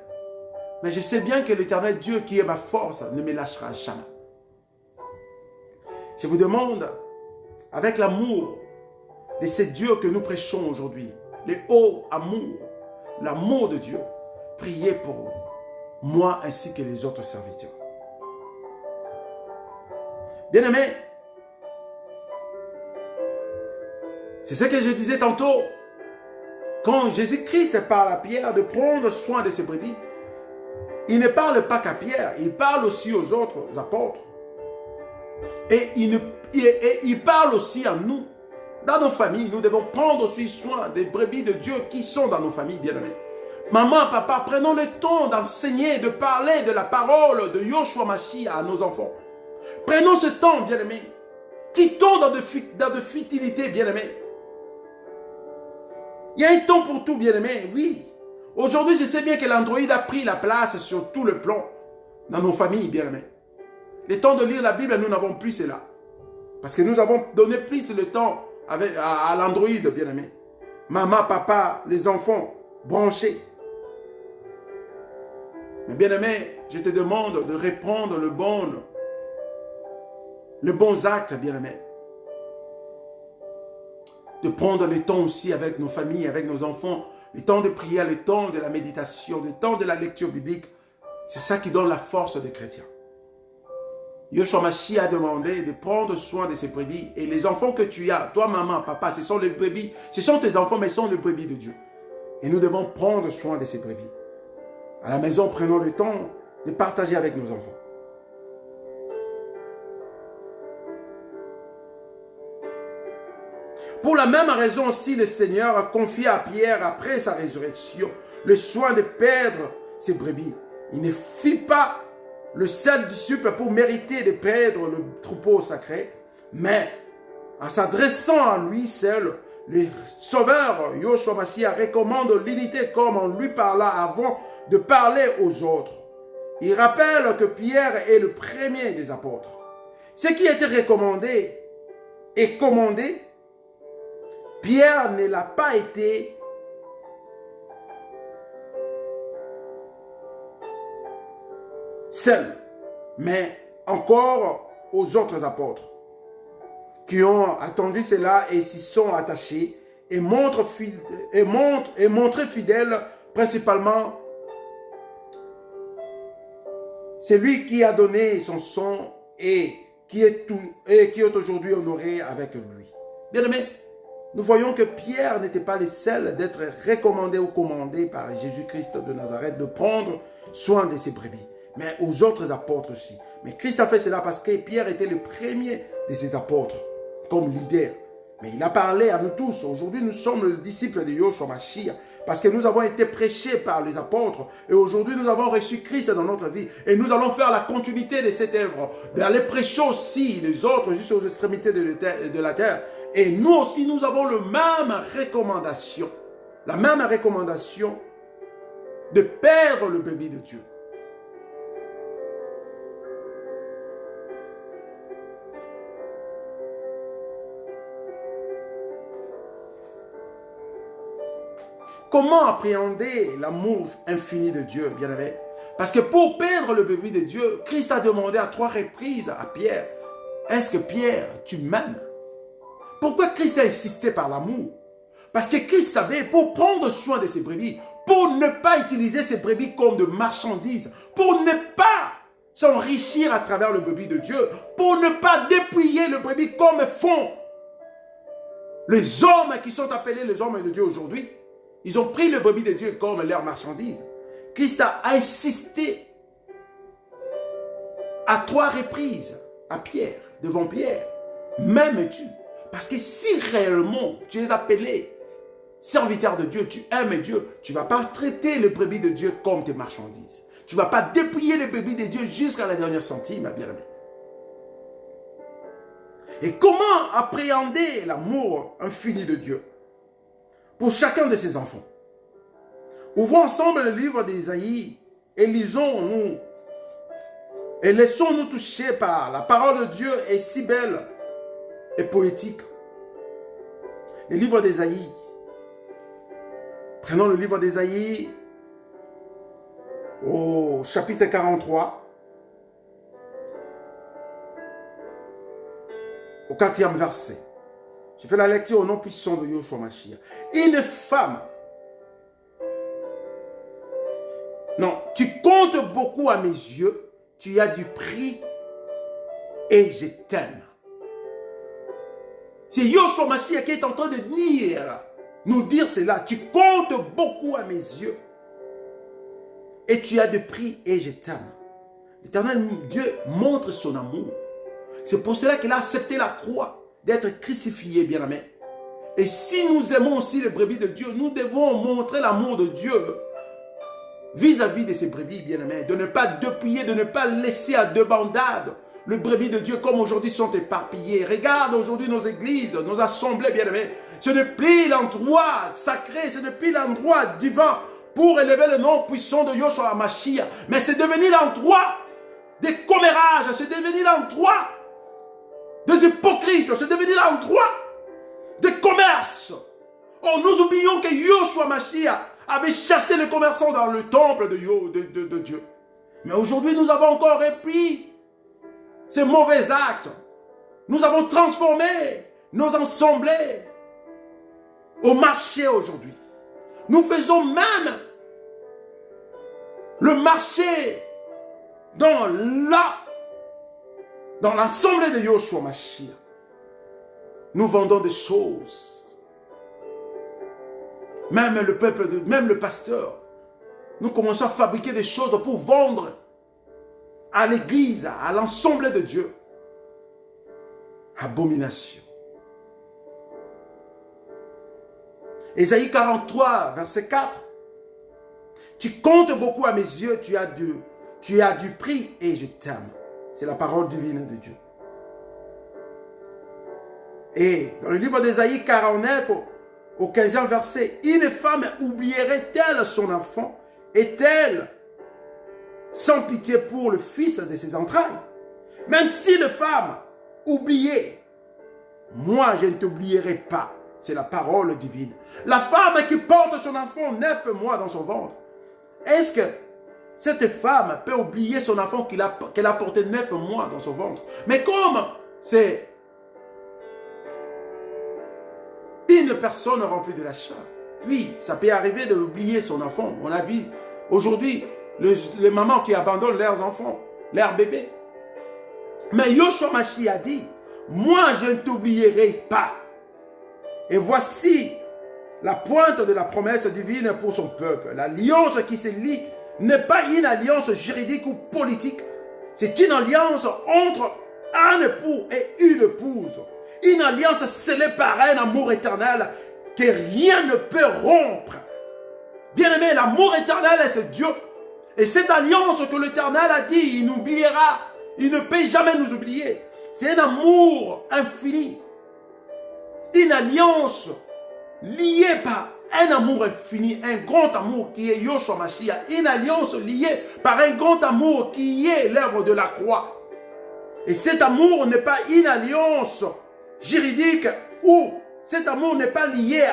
[SPEAKER 1] Mais je sais bien que l'Éternel Dieu qui est ma force ne me lâchera jamais. Je vous demande, avec l'amour de ce Dieu que nous prêchons aujourd'hui, le haut amour, l'amour de Dieu, priez pour moi ainsi que les autres serviteurs. Bien-aimés, c'est ce que je disais tantôt. Quand Jésus-Christ parle à Pierre de prendre soin de ses brebis, il ne parle pas qu'à Pierre, il parle aussi aux autres apôtres. Et il parle aussi à nous. Dans nos familles, nous devons prendre aussi soin des brebis de Dieu qui sont dans nos familles, bien-aimés. Maman, papa, prenons le temps d'enseigner, de parler de la parole de Yoshua Mashiach à nos enfants. Prenons ce temps, bien-aimés. Quittons dans de futilités, bien-aimés. Il y a un temps pour tout, bien-aimé, oui. Aujourd'hui, je sais bien que l'Android a pris la place sur tout le plan dans nos familles, bien-aimés. Le temps de lire la Bible, nous n'avons plus cela. Parce que nous avons donné plus de temps à l'Android, bien-aimé. Maman, papa, les enfants, branchés. Mais bien-aimé, je te demande de reprendre le bon acte, bien-aimé. De prendre le temps aussi avec nos familles, avec nos enfants, le temps de prière, le temps de la méditation, le temps de la lecture biblique. C'est ça qui donne la force des chrétiens. Yoshua Mashiach a demandé de prendre soin de ses brebis. Et les enfants que tu as, toi, maman, papa, ce sont les brebis. Ce sont tes enfants, mais ce sont les brebis de Dieu. Et nous devons prendre soin de ces brebis. À la maison, prenons le temps de partager avec nos enfants. Pour la même raison aussi, le Seigneur a confié à Pierre, après sa résurrection, le soin de perdre ses brebis. Il ne fit pas le seul disciple pour mériter de perdre le troupeau sacré, mais en s'adressant à lui seul, le Sauveur Yoshua Mashiach recommande l'unité comme on lui parla avant de parler aux autres. Il rappelle que Pierre est le premier des apôtres. Ce qui était recommandé et commandé, Pierre ne l'a pas été seul, mais encore aux autres apôtres qui ont attendu cela et s'y sont attachés et montré fidèle principalement celui qui a donné son sang et qui est aujourd'hui honoré avec lui. Bien-aimés, nous voyons que Pierre n'était pas le seul d'être recommandé ou commandé par Jésus-Christ de Nazareth de prendre soin de ses brebis, mais aux autres apôtres aussi. Mais Christ a fait cela parce que Pierre était le premier de ses apôtres, comme leader. Mais il a parlé à nous tous. Aujourd'hui, nous sommes les disciples de Yoshua Mashiach parce que nous avons été prêchés par les apôtres. Et aujourd'hui, nous avons reçu Christ dans notre vie. Et nous allons faire la continuité de cette œuvre, d'aller prêcher aussi les autres jusqu'aux extrémités de la terre. Et nous aussi, nous avons la même recommandation de perdre le bébé de Dieu. Comment appréhender l'amour infini de Dieu, bien-aimé? Parce que pour perdre le bébé de Dieu, Christ a demandé à 3 reprises à Pierre, est-ce que Pierre, tu m'aimes? Pourquoi Christ a insisté par l'amour? Parce que Christ savait, pour prendre soin de ses brebis, pour ne pas utiliser ses brebis comme de marchandises, pour ne pas s'enrichir à travers le brebis de Dieu, pour ne pas dépouiller le brebis comme font les hommes qui sont appelés les hommes de Dieu aujourd'hui. Ils ont pris le brebis de Dieu comme leur marchandise. Christ a insisté à 3 reprises à Pierre, devant Pierre, m'aimes-tu? Parce que si réellement tu es appelé serviteur de Dieu, tu aimes Dieu, tu ne vas pas traiter le brebis de Dieu comme tes marchandises. Tu ne vas pas dépouiller le brebis de Dieu jusqu'à la dernière centime, ma bien-aimée. Et comment appréhender l'amour infini de Dieu pour chacun de ses enfants? Ouvrons ensemble le livre d'Ésaïe et lisons-nous et laissons-nous toucher par la parole de Dieu est si belle et poétique. Le livre d'Ésaïe. Prenons le livre d'Ésaïe au chapitre 43. Au 4e verset. Je fais la lecture au nom puissant de Yoshua Mashiach. Une femme. Non, tu comptes beaucoup à mes yeux. Tu as du prix et je t'aime. C'est Yoshua Mashiach qui est en train de nous dire cela. Tu comptes beaucoup à mes yeux. Et tu as du prix et je t'aime. L'Éternel Dieu montre son amour. C'est pour cela qu'il a accepté la croix, d'être crucifié, bien-aimé. Et si nous aimons aussi les brebis de Dieu, nous devons montrer l'amour de Dieu vis-à-vis de ces brebis, bien-aimés. De ne pas dépouiller, de ne pas laisser à débandade les brebis de Dieu comme aujourd'hui sont éparpillés. Regarde aujourd'hui nos églises, nos assemblées, bien-aimés. Ce n'est plus l'endroit sacré, ce n'est plus l'endroit divin pour élever le nom puissant de Yahshua Mashiach. Mais c'est devenu l'endroit des commérages, c'est devenu l'endroit des hypocrites, c'est devenu l'endroit des commerces. Oh, nous oublions que Yahshua Mashiach avait chassé les commerçants dans le temple de Dieu. Mais aujourd'hui, nous avons encore repris ces mauvais actes. Nous avons transformé nos assemblées au marché aujourd'hui. Nous faisons même le marché dans l'assemblée de Yahshua Mashiach. Nous vendons des choses. Même le peuple, même le pasteur, nous commençons à fabriquer des choses pour vendre à l'église, à l'ensemble de Dieu. Abomination. Ésaïe 43, verset 4. Tu comptes beaucoup à mes yeux, tu as du prix et je t'aime. C'est la parole divine de Dieu. Et dans le livre d'Ésaïe 49, au 15e verset, une femme oublierait-elle son enfant? Est-elle sans pitié pour le fils de ses entrailles? Même si la femme oubliait, moi je ne t'oublierai pas. C'est la parole divine. La femme qui porte son enfant 9 mois dans son ventre, est-ce que cette femme peut oublier son enfant qu'elle a porté 9 mois dans son ventre? Mais comme c'est une personne remplie de la chair, oui, ça peut arriver d'oublier son enfant. On a vu aujourd'hui les mamans qui abandonnent leurs enfants, leurs bébés. Mais Yahshua Mashiach a dit, moi je ne t'oublierai pas. Et voici la pointe de la promesse divine pour son peuple. L'alliance qui se lie n'est pas une alliance juridique ou politique. C'est une alliance entre un époux et une épouse. Une alliance scellée par un amour éternel que rien ne peut rompre. Bien-aimé, l'amour éternel, c'est Dieu. Et cette alliance que l'Éternel a dit, il n'oubliera, il ne peut jamais nous oublier. C'est un amour infini. Une alliance liée par un amour infini, un grand amour qui est Yahshua Mashiach. Une alliance liée par un grand amour qui est l'œuvre de la croix. Et cet amour n'est pas une alliance juridique ou cet amour n'est pas lié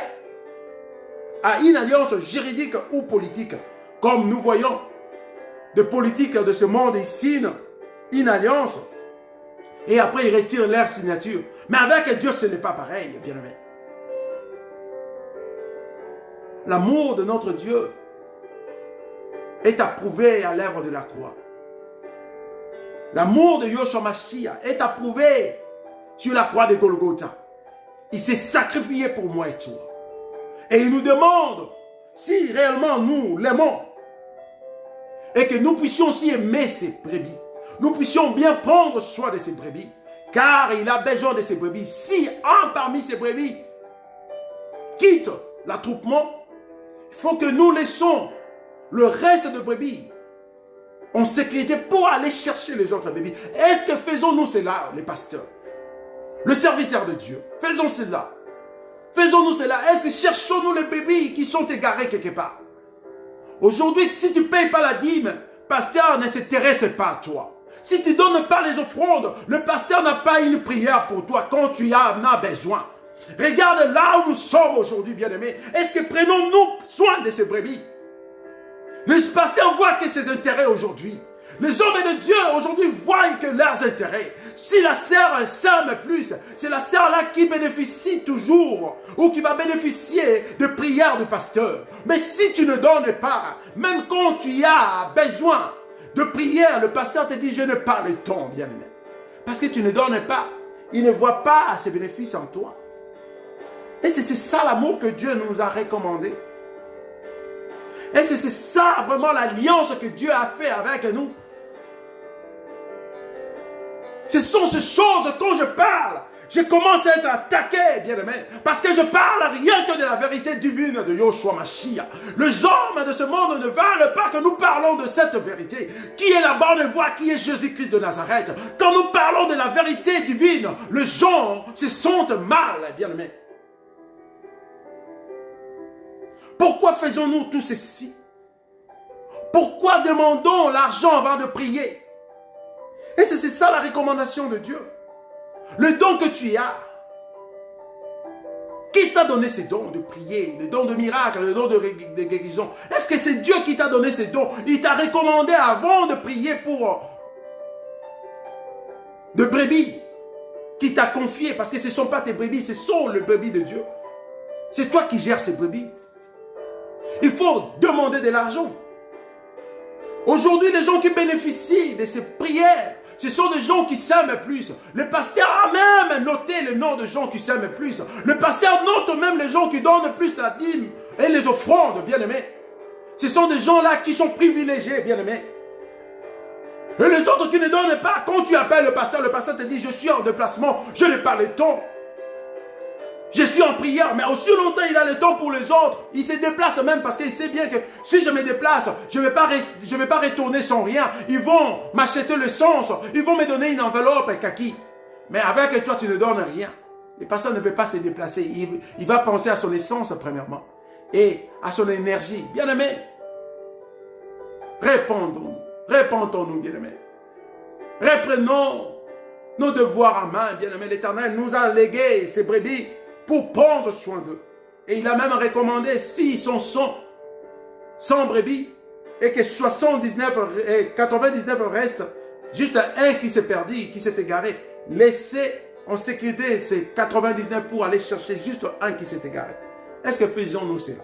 [SPEAKER 1] à une alliance juridique ou politique. Comme nous voyons des politiques de ce monde, ils signent une alliance et après ils retirent leur signature. Mais avec Dieu, ce n'est pas pareil, bien-aimé. L'amour de notre Dieu est approuvé à l'œuvre de la croix. L'amour de Yahshua Mashiach est approuvé sur la croix de Golgotha. Il s'est sacrifié pour moi et toi. Et il nous demande si réellement nous l'aimons et que nous puissions aussi aimer ses brebis. Nous puissions bien prendre soin de ses brebis. Car il a besoin de ses brebis. Si un parmi ses brebis quitte l'attroupement, il faut que nous laissons le reste de brebis en sécurité pour aller chercher les autres brebis. Est-ce que faisons-nous cela, les pasteurs, le serviteur de Dieu? Faisons cela. Faisons-nous cela. Est-ce que cherchons-nous les brebis qui sont égarés quelque part? Aujourd'hui, si tu ne payes pas la dîme, le pasteur ne s'intéresse pas à toi. Si tu ne donnes pas les offrandes, le pasteur n'a pas une prière pour toi quand tu en as besoin. Regarde là où nous sommes aujourd'hui, bien-aimés. Est-ce que prenons-nous soin de ces brebis? Le pasteur voit que ses intérêts aujourd'hui. Les hommes de Dieu aujourd'hui voient que leurs intérêts. Si la sœur s'aime plus, c'est la sœur là qui bénéficie toujours ou qui va bénéficier de prières du pasteur. Mais si tu ne donnes pas, même quand tu as besoin de prière, le pasteur te dit je n'ai pas le temps, bien-aimé. Parce que tu ne donnes pas, il ne voit pas ses bénéfices en toi. Et c'est ça l'amour que Dieu nous a recommandé. Et c'est ça vraiment l'alliance que Dieu a fait avec nous. Ce sont ces choses quand je parle. Je commence à être attaqué, bien-aimé, parce que je parle rien que de la vérité divine de Yahshua Mashiach. Les hommes de ce monde ne veulent pas que nous parlons de cette vérité, qui est la bonne voie, qui est Jésus-Christ de Nazareth. Quand nous parlons de la vérité divine, les gens se sentent mal, bien-aimé. Pourquoi faisons-nous tout ceci? Pourquoi demandons l'argent avant de prier? Et c'est ça la recommandation de Dieu. Le don que tu as. Qui t'a donné ces dons de prier, le don de miracle, le don de guérison? Est-ce que c'est Dieu qui t'a donné ces dons? Il t'a recommandé avant de prier pour de brebis qui t'a confié, parce que ce ne sont pas tes brebis, ce sont les brebis de Dieu. C'est toi qui gères ces brebis. Il faut demander de l'argent. Aujourd'hui, les gens qui bénéficient de ces prières, ce sont des gens qui s'aiment plus. Le pasteur a même noté le nom de gens qui s'aiment plus. Le pasteur note même les gens qui donnent plus la dîme et les offrandes, bien-aimés. Ce sont des gens-là qui sont privilégiés, bien-aimés. Et les autres qui ne donnent pas, quand tu appelles le pasteur te dit, je suis en déplacement, je n'ai pas le temps. Je suis en prière, mais aussi longtemps il a le temps pour les autres. Il se déplace même parce qu'il sait bien que si je me déplace, je ne vais pas retourner sans rien. Ils vont m'acheter l'essence, ils vont me donner une enveloppe kaki. Mais avec toi, tu ne donnes rien. Le pasteur ne veut pas se déplacer. Il va penser à son essence premièrement et à son énergie. Bien-aimés, répondons-nous, bien-aimés. Reprenons nos devoirs en main, bien-aimés. L'Éternel nous a légué ces brebis pour prendre soin d'eux. Et il a même recommandé, s'ils sont 100 brebis, et que 99 restent, juste un qui s'est perdu, qui s'est égaré, laissez en sécurité ces 99 pour aller chercher juste un qui s'est égaré. Est-ce que faisons-nous cela?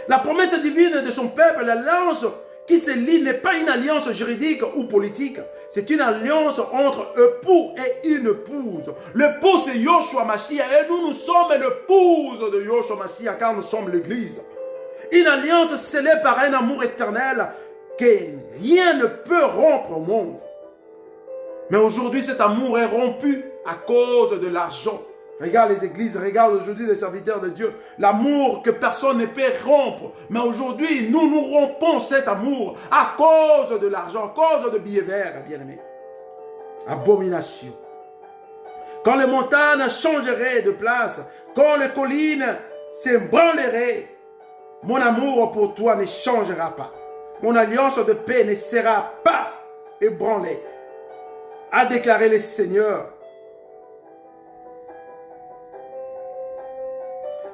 [SPEAKER 1] La promesse divine de son peuple, l'alliance qui se lie, n'est pas une alliance juridique ou politique. C'est une alliance entre époux et une épouse. L'époux, c'est Yoshua Mashiach. Et nous sommes l'épouse de Yoshua Mashiach, car nous sommes l'église. Une alliance scellée par un amour éternel que rien ne peut rompre au monde. Mais aujourd'hui, cet amour est rompu à cause de l'argent. Regarde les églises, regarde aujourd'hui les serviteurs de Dieu. L'amour que personne ne peut rompre. Mais aujourd'hui, nous rompons cet amour à cause de l'argent, à cause de billets verts, bien-aimés. Abomination. Quand les montagnes changeraient de place, quand les collines s'ébranleraient, mon amour pour toi ne changera pas. Mon alliance de paix ne sera pas ébranlée. A déclaré le Seigneur.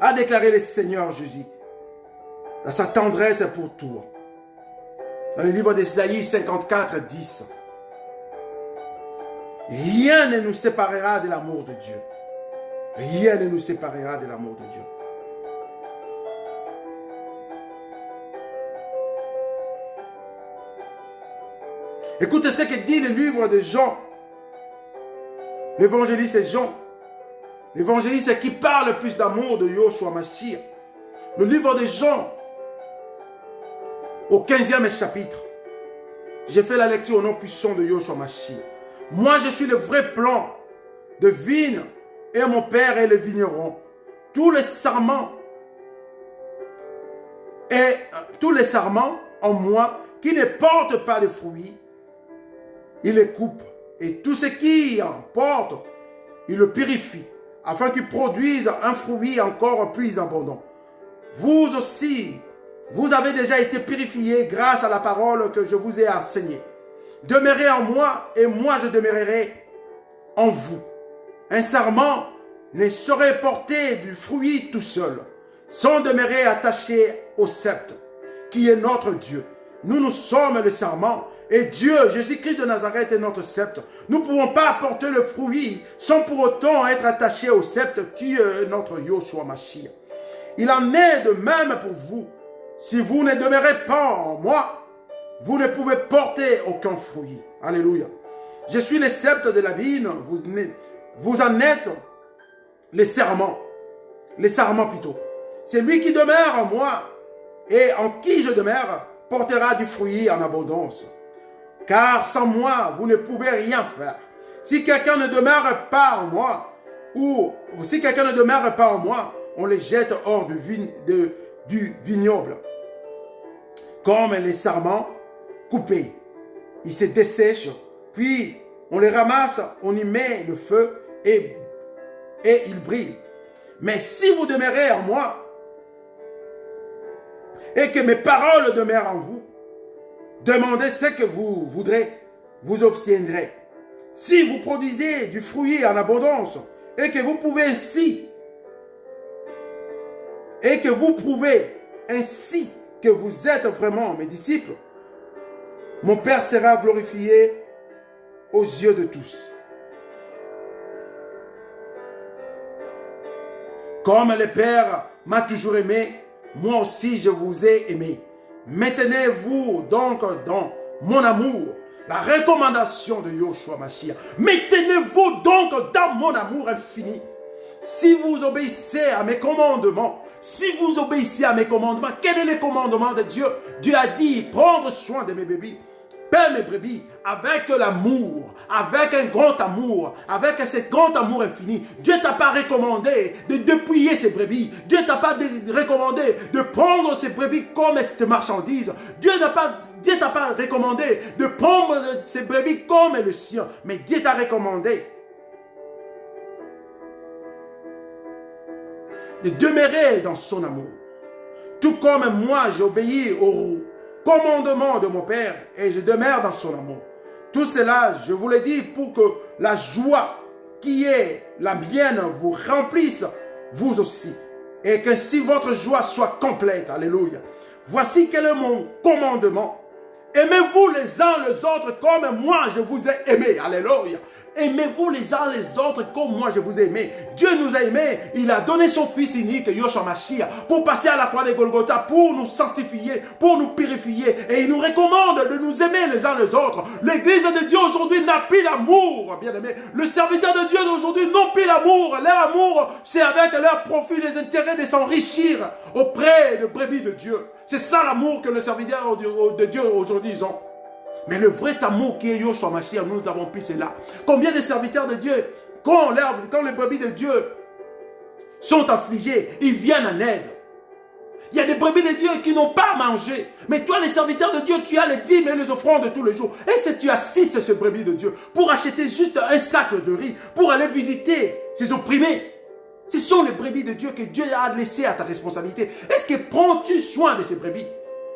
[SPEAKER 1] A déclaré le Seigneur Jésus dans sa tendresse pour toi. Dans le livre d'Ésaïe 54, 10. Rien ne nous séparera de l'amour de Dieu. Rien ne nous séparera de l'amour de Dieu. Écoutez ce que dit le livre de Jean. L'évangéliste Jean. L'évangéliste qui parle le plus d'amour de Yoshua Mashiach. Le livre de Jean, au 15e chapitre. J'ai fait la lecture au nom puissant de Yoshua Mashiach. Moi, je suis le vrai plan de vigne et mon père est le vigneron. Tous les sarments en moi qui ne portent pas de fruits, il les coupe. Et tout ce qui en porte, il le purifie, afin qu'ils produisent un fruit encore plus abondant. Vous aussi, vous avez déjà été purifiés grâce à la parole que je vous ai enseignée. Demeurez en moi et moi je demeurerai en vous. Un sarment ne saurait porter du fruit tout seul, sans demeurer attaché au sceptre, qui est notre Dieu. Nous sommes le sarment, et Dieu, Jésus-Christ de Nazareth, est notre sceptre. Nous ne pouvons pas apporter le fruit sans pour autant être attachés au sceptre qui est notre Yoshua Mashiach. Il en est de même pour vous. Si vous ne demeurez pas en moi, vous ne pouvez porter aucun fruit. Alléluia. Je suis le sceptre de la vigne, vous en êtes les sarments. Les sarments plutôt. C'est lui qui demeure en moi et en qui je demeure portera du fruit en abondance. Car sans moi, vous ne pouvez rien faire. Si quelqu'un ne demeure pas en moi, ou si quelqu'un ne demeure pas en moi, on les jette hors du vignoble. Comme les sarments coupés. Ils se dessèchent, puis on les ramasse, on y met le feu et ils brillent. Mais si vous demeurez en moi et que mes paroles demeurent en vous, demandez ce que vous voudrez, vous obtiendrez. Si vous produisez du fruit en abondance et que vous pouvez ainsi, et que vous prouvez ainsi que vous êtes vraiment mes disciples, mon Père sera glorifié aux yeux de tous. Comme le Père m'a toujours aimé, moi aussi je vous ai aimé. Maintenez-vous donc dans mon amour. La recommandation de Yoshua Mashiach. Maintenez-vous donc dans mon amour infini. Si vous obéissez à mes commandements, quel est le commandement de Dieu? Dieu a dit, prendre soin de mes bébés. Père mes brebis, avec l'amour, avec un grand amour, avec ce grand amour infini. Dieu t'a pas recommandé de dépouiller ses brebis. Dieu t'a pas recommandé de prendre ses brebis comme cette marchandise. Dieu t'a pas recommandé de prendre ses brebis comme le sien. Mais Dieu t'a recommandé de demeurer dans son amour. Tout comme moi, j'obéis au commandement de mon Père et je demeure dans son amour. Tout cela, je vous le dis pour que la joie qui est la mienne vous remplisse, vous aussi. Et que si votre joie soit complète, alléluia. Voici quel est mon commandement. Aimez-vous les uns les autres comme moi je vous ai aimé. Alléluia. Aimez-vous les uns les autres comme moi je vous ai aimé. Dieu nous a aimés. Il a donné son Fils unique, Yoshua Mashiach, pour passer à la croix de Golgotha, pour nous sanctifier, pour nous purifier. Et il nous recommande de nous aimer les uns les autres. L'église de Dieu aujourd'hui n'a plus l'amour, bien aimé. Le serviteur de Dieu d'aujourd'hui n'a plus l'amour. Leur amour, c'est avec leur profit, les intérêts de s'enrichir auprès de brebis de Dieu. C'est ça l'amour que les serviteurs de Dieu aujourd'hui ont. Mais le vrai amour qui est Yoshua Mashiach, nous avons plus cela. Combien de serviteurs de Dieu, quand les brebis de Dieu sont affligés, ils viennent en aide. Il y a des brebis de Dieu qui n'ont pas mangé. Mais toi, les serviteurs de Dieu, tu as les dîmes et les offrandes tous les jours. Et si tu assistes ces brebis de Dieu pour acheter juste un sac de riz, pour aller visiter ces opprimés, ce sont les brebis de Dieu que Dieu a laissées à ta responsabilité. Est-ce que prends-tu soin de ces brebis?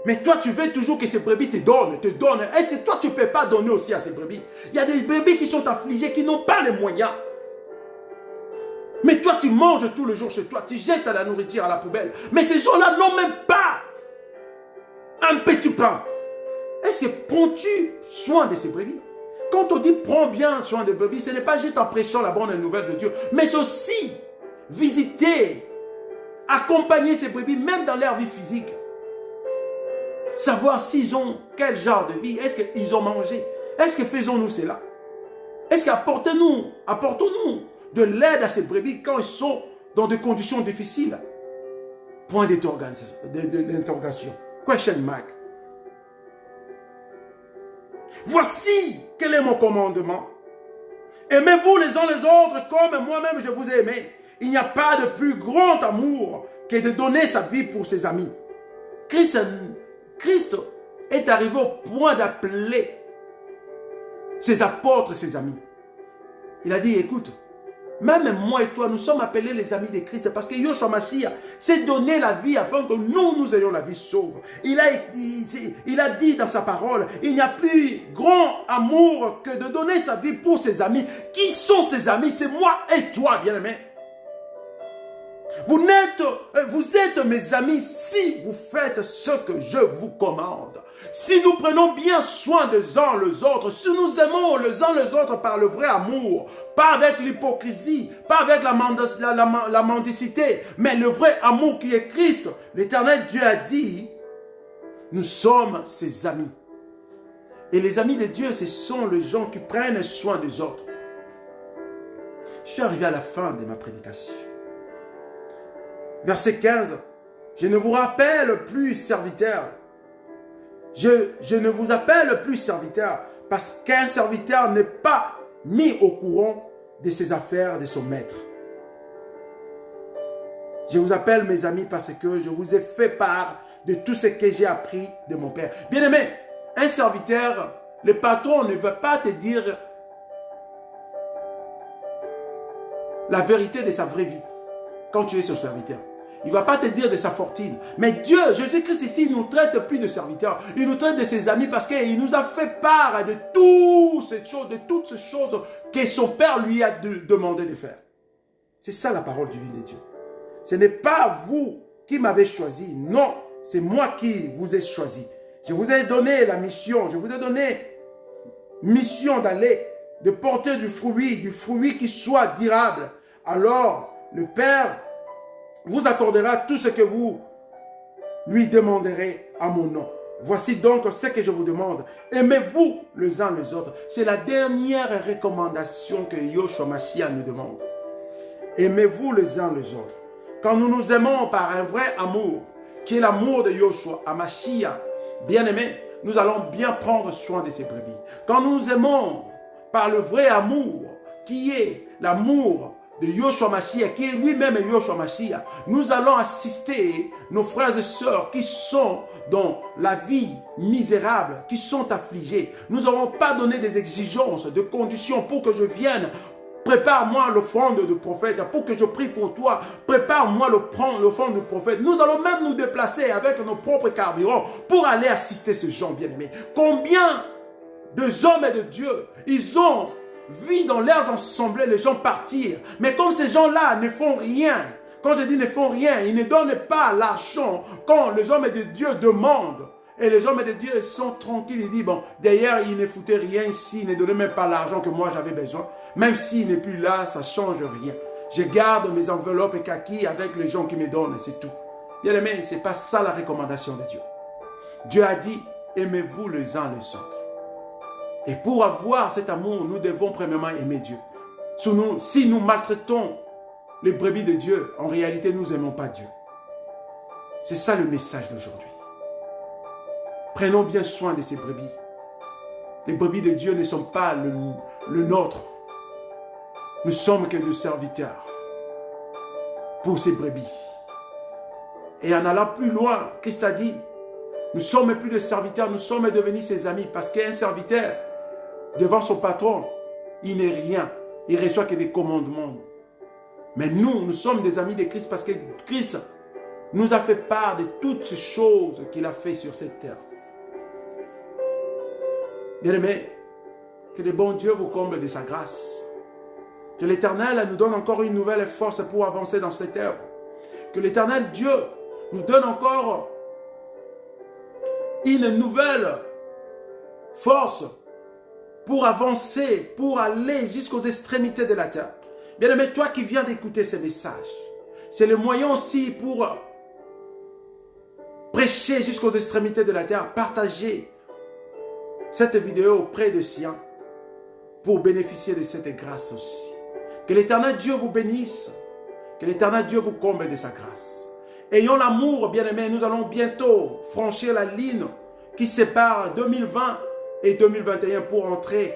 [SPEAKER 1] Mais toi, tu veux toujours que ces brebis te donnent. Est-ce que toi, tu ne peux pas donner aussi à ces brebis? Il y a des brebis qui sont affligés, qui n'ont pas les moyens. Mais toi, tu manges tous les jours chez toi. Tu jettes la nourriture à la poubelle. Mais ces gens-là n'ont même pas un petit pain. Est-ce que prends-tu soin de ces brebis? Quand on dit prends bien soin des brebis, ce n'est pas juste en prêchant la bonne nouvelle de Dieu, mais aussi visiter, accompagner ces brebis, même dans leur vie physique. Savoir s'ils ont quel genre de vie, est-ce qu'ils ont mangé, est-ce que faisons-nous cela? Est-ce qu'apportons-nous de l'aide à ces brebis quand ils sont dans des conditions difficiles? Point d'interrogation. Question mark. Voici quel est mon commandement. Aimez-vous les uns les autres comme moi-même je vous ai aimé. Il n'y a pas de plus grand amour que de donner sa vie pour ses amis. Christ est arrivé au point d'appeler ses apôtres, ses amis. Il a dit, écoute, même moi et toi, nous sommes appelés les amis de Christ parce que Yoshua Mashiach s'est donné la vie afin que nous ayons la vie sauve. Il a dit dans sa parole, il n'y a plus grand amour que de donner sa vie pour ses amis. Qui sont ses amis? C'est moi et toi, bien-aimés. Vous êtes mes amis si vous faites ce que je vous commande. Si nous prenons bien soin des uns les autres, si nous aimons les uns les autres par le vrai amour, pas avec l'hypocrisie, pas avec la mendicité, mais le vrai amour qui est Christ, l'Éternel Dieu a dit, nous sommes ses amis. Et les amis de Dieu, ce sont les gens qui prennent soin des autres. Je suis arrivé à la fin de ma prédication. Verset 15, je ne vous rappelle plus serviteur. Je ne vous appelle plus serviteur parce qu'un serviteur n'est pas mis au courant de ses affaires de son maître. Je vous appelle mes amis parce que je vous ai fait part de tout ce que j'ai appris de mon Père. Bien-aimé, un serviteur, le patron ne va pas te dire la vérité de sa vraie vie quand tu es son serviteur. Il ne va pas te dire de sa fortune. Mais Dieu, Jésus-Christ ici, il ne nous traite plus de serviteurs. Il nous traite de ses amis parce qu'il nous a fait part de toutes ces choses que son Père lui a demandé de faire. C'est ça la parole divine de Dieu. Ce n'est pas vous qui m'avez choisi. Non, c'est moi qui vous ai choisi. Je vous ai donné la mission. Je vous ai donné mission d'aller, de porter du fruit qui soit durable. Alors, le Père vous accordera tout ce que vous lui demanderez à mon nom. Voici donc ce que je vous demande. Aimez-vous les uns les autres. C'est la dernière recommandation que Yoshua Mashiach nous demande. Aimez-vous les uns les autres. Quand nous nous aimons par un vrai amour, qui est l'amour de Yoshua Mashiach, bien-aimé, nous allons bien prendre soin de ces brebis. Quand nous nous aimons par le vrai amour, qui est l'amour de Yoshua Mashiach, qui est lui-même Yoshua Mashiach, nous allons assister nos frères et sœurs qui sont dans la vie misérable, qui sont affligés. Nous n'allons pas donner des exigences, des conditions pour que je vienne. Prépare-moi l'offrande du prophète pour que je prie pour toi. Prépare-moi l'offrande du prophète. Nous allons même nous déplacer avec nos propres carburants pour aller assister ces gens bien-aimés. Combien de hommes et de Dieu, ils ont vu dans leurs assemblées les gens partir. Mais comme ces gens-là ne font rien, quand je dis ne font rien, ils ne donnent pas l'argent quand les hommes de Dieu demandent. Et les hommes de Dieu sont tranquilles. Ils disent, bon, d'ailleurs, ils ne foutaient rien ici, ils ne donnaient même pas l'argent que moi j'avais besoin. Même s'il n'est plus là, ça ne change rien. Je garde mes enveloppes et kaki avec les gens qui me donnent, c'est tout. Bien aimé, ce n'est pas ça la recommandation de Dieu. Dieu a dit, aimez-vous les uns les autres. Et pour avoir cet amour, nous devons premièrement aimer Dieu. Si nous maltraitons les brebis de Dieu, en réalité, nous n'aimons pas Dieu. C'est ça le message d'aujourd'hui. Prenons bien soin de ces brebis. Les brebis de Dieu ne sont pas le nôtre. Nous sommes que des serviteurs pour ces brebis. Et en allant plus loin, Christ a dit, nous sommes plus des serviteurs, nous sommes devenus ses amis. Parce qu'un serviteur, devant son patron, il n'est rien. Il ne reçoit que des commandements. Mais nous sommes des amis de Christ parce que Christ nous a fait part de toutes ces choses qu'il a fait sur cette terre. Bien-aimés, que le bon Dieu vous comble de sa grâce. Que l'Éternel nous donne encore une nouvelle force pour avancer dans cette œuvre. Que l'Éternel Dieu nous donne encore une nouvelle force pour avancer, pour aller jusqu'aux extrémités de la terre. Bien-aimé, toi qui viens d'écouter ce message, c'est le moyen aussi pour prêcher jusqu'aux extrémités de la terre, partager cette vidéo auprès de siens pour bénéficier de cette grâce aussi. Que l'Éternel Dieu vous bénisse, que l'Éternel Dieu vous comble de sa grâce. Ayons l'amour, bien-aimés, nous allons bientôt franchir la ligne qui sépare 2020 et 2021 pour entrer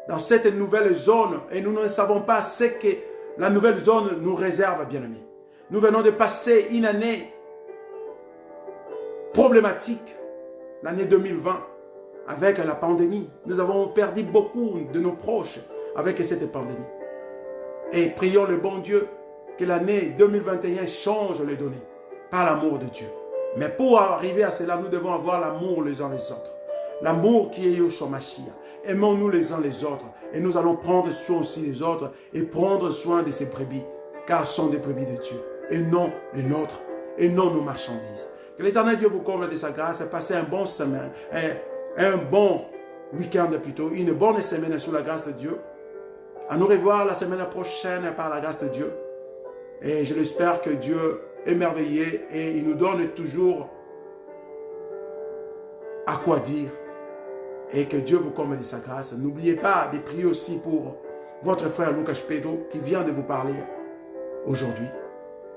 [SPEAKER 1] dans cette nouvelle zone. Et nous ne savons pas ce que la nouvelle zone nous réserve, bien-aimés. Nous venons de passer une année problématique, l'année 2020. Avec la pandémie, nous avons perdu beaucoup de nos proches avec cette pandémie. Et prions le bon Dieu que l'année 2021 change les données par l'amour de Dieu. Mais pour arriver à cela, nous devons avoir l'amour les uns les autres. L'amour qui est Yoshua Mashiach. Aimons-nous les uns les autres. Et nous allons prendre soin aussi des autres et prendre soin de ces brebis. Car ce sont des brebis de Dieu. Et non les nôtres. Et non nos marchandises. Que l'Éternel Dieu vous comble de sa grâce et passez un bon semaine. Un bon week-end plutôt, une bonne semaine sous la grâce de Dieu. À nous revoir la semaine prochaine par la grâce de Dieu. Et je l'espère que Dieu est merveilleux et il nous donne toujours à quoi dire. Et que Dieu vous comble de sa grâce. N'oubliez pas de prier aussi pour votre frère Lucas Pedro qui vient de vous parler aujourd'hui.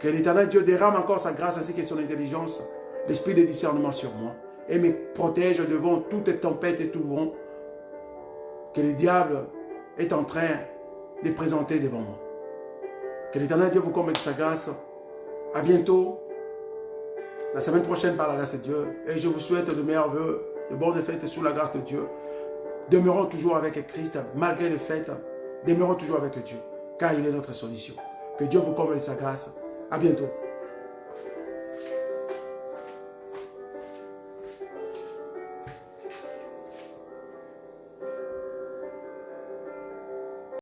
[SPEAKER 1] Que l'Éternel Dieu dérame encore sa grâce ainsi que son intelligence, l'esprit de discernement sur moi. Et me protège devant toute tempête et tout vent que le diable est en train de présenter devant moi. Que l'Éternel Dieu vous comble de sa grâce. À bientôt, la semaine prochaine par la grâce de Dieu. Et je vous souhaite de meilleurs vœux, de bonnes fêtes sous la grâce de Dieu. Demeurons toujours avec Christ, malgré les fêtes. Demeurons toujours avec Dieu. car il est notre solution. Que Dieu vous comble de sa grâce. À bientôt.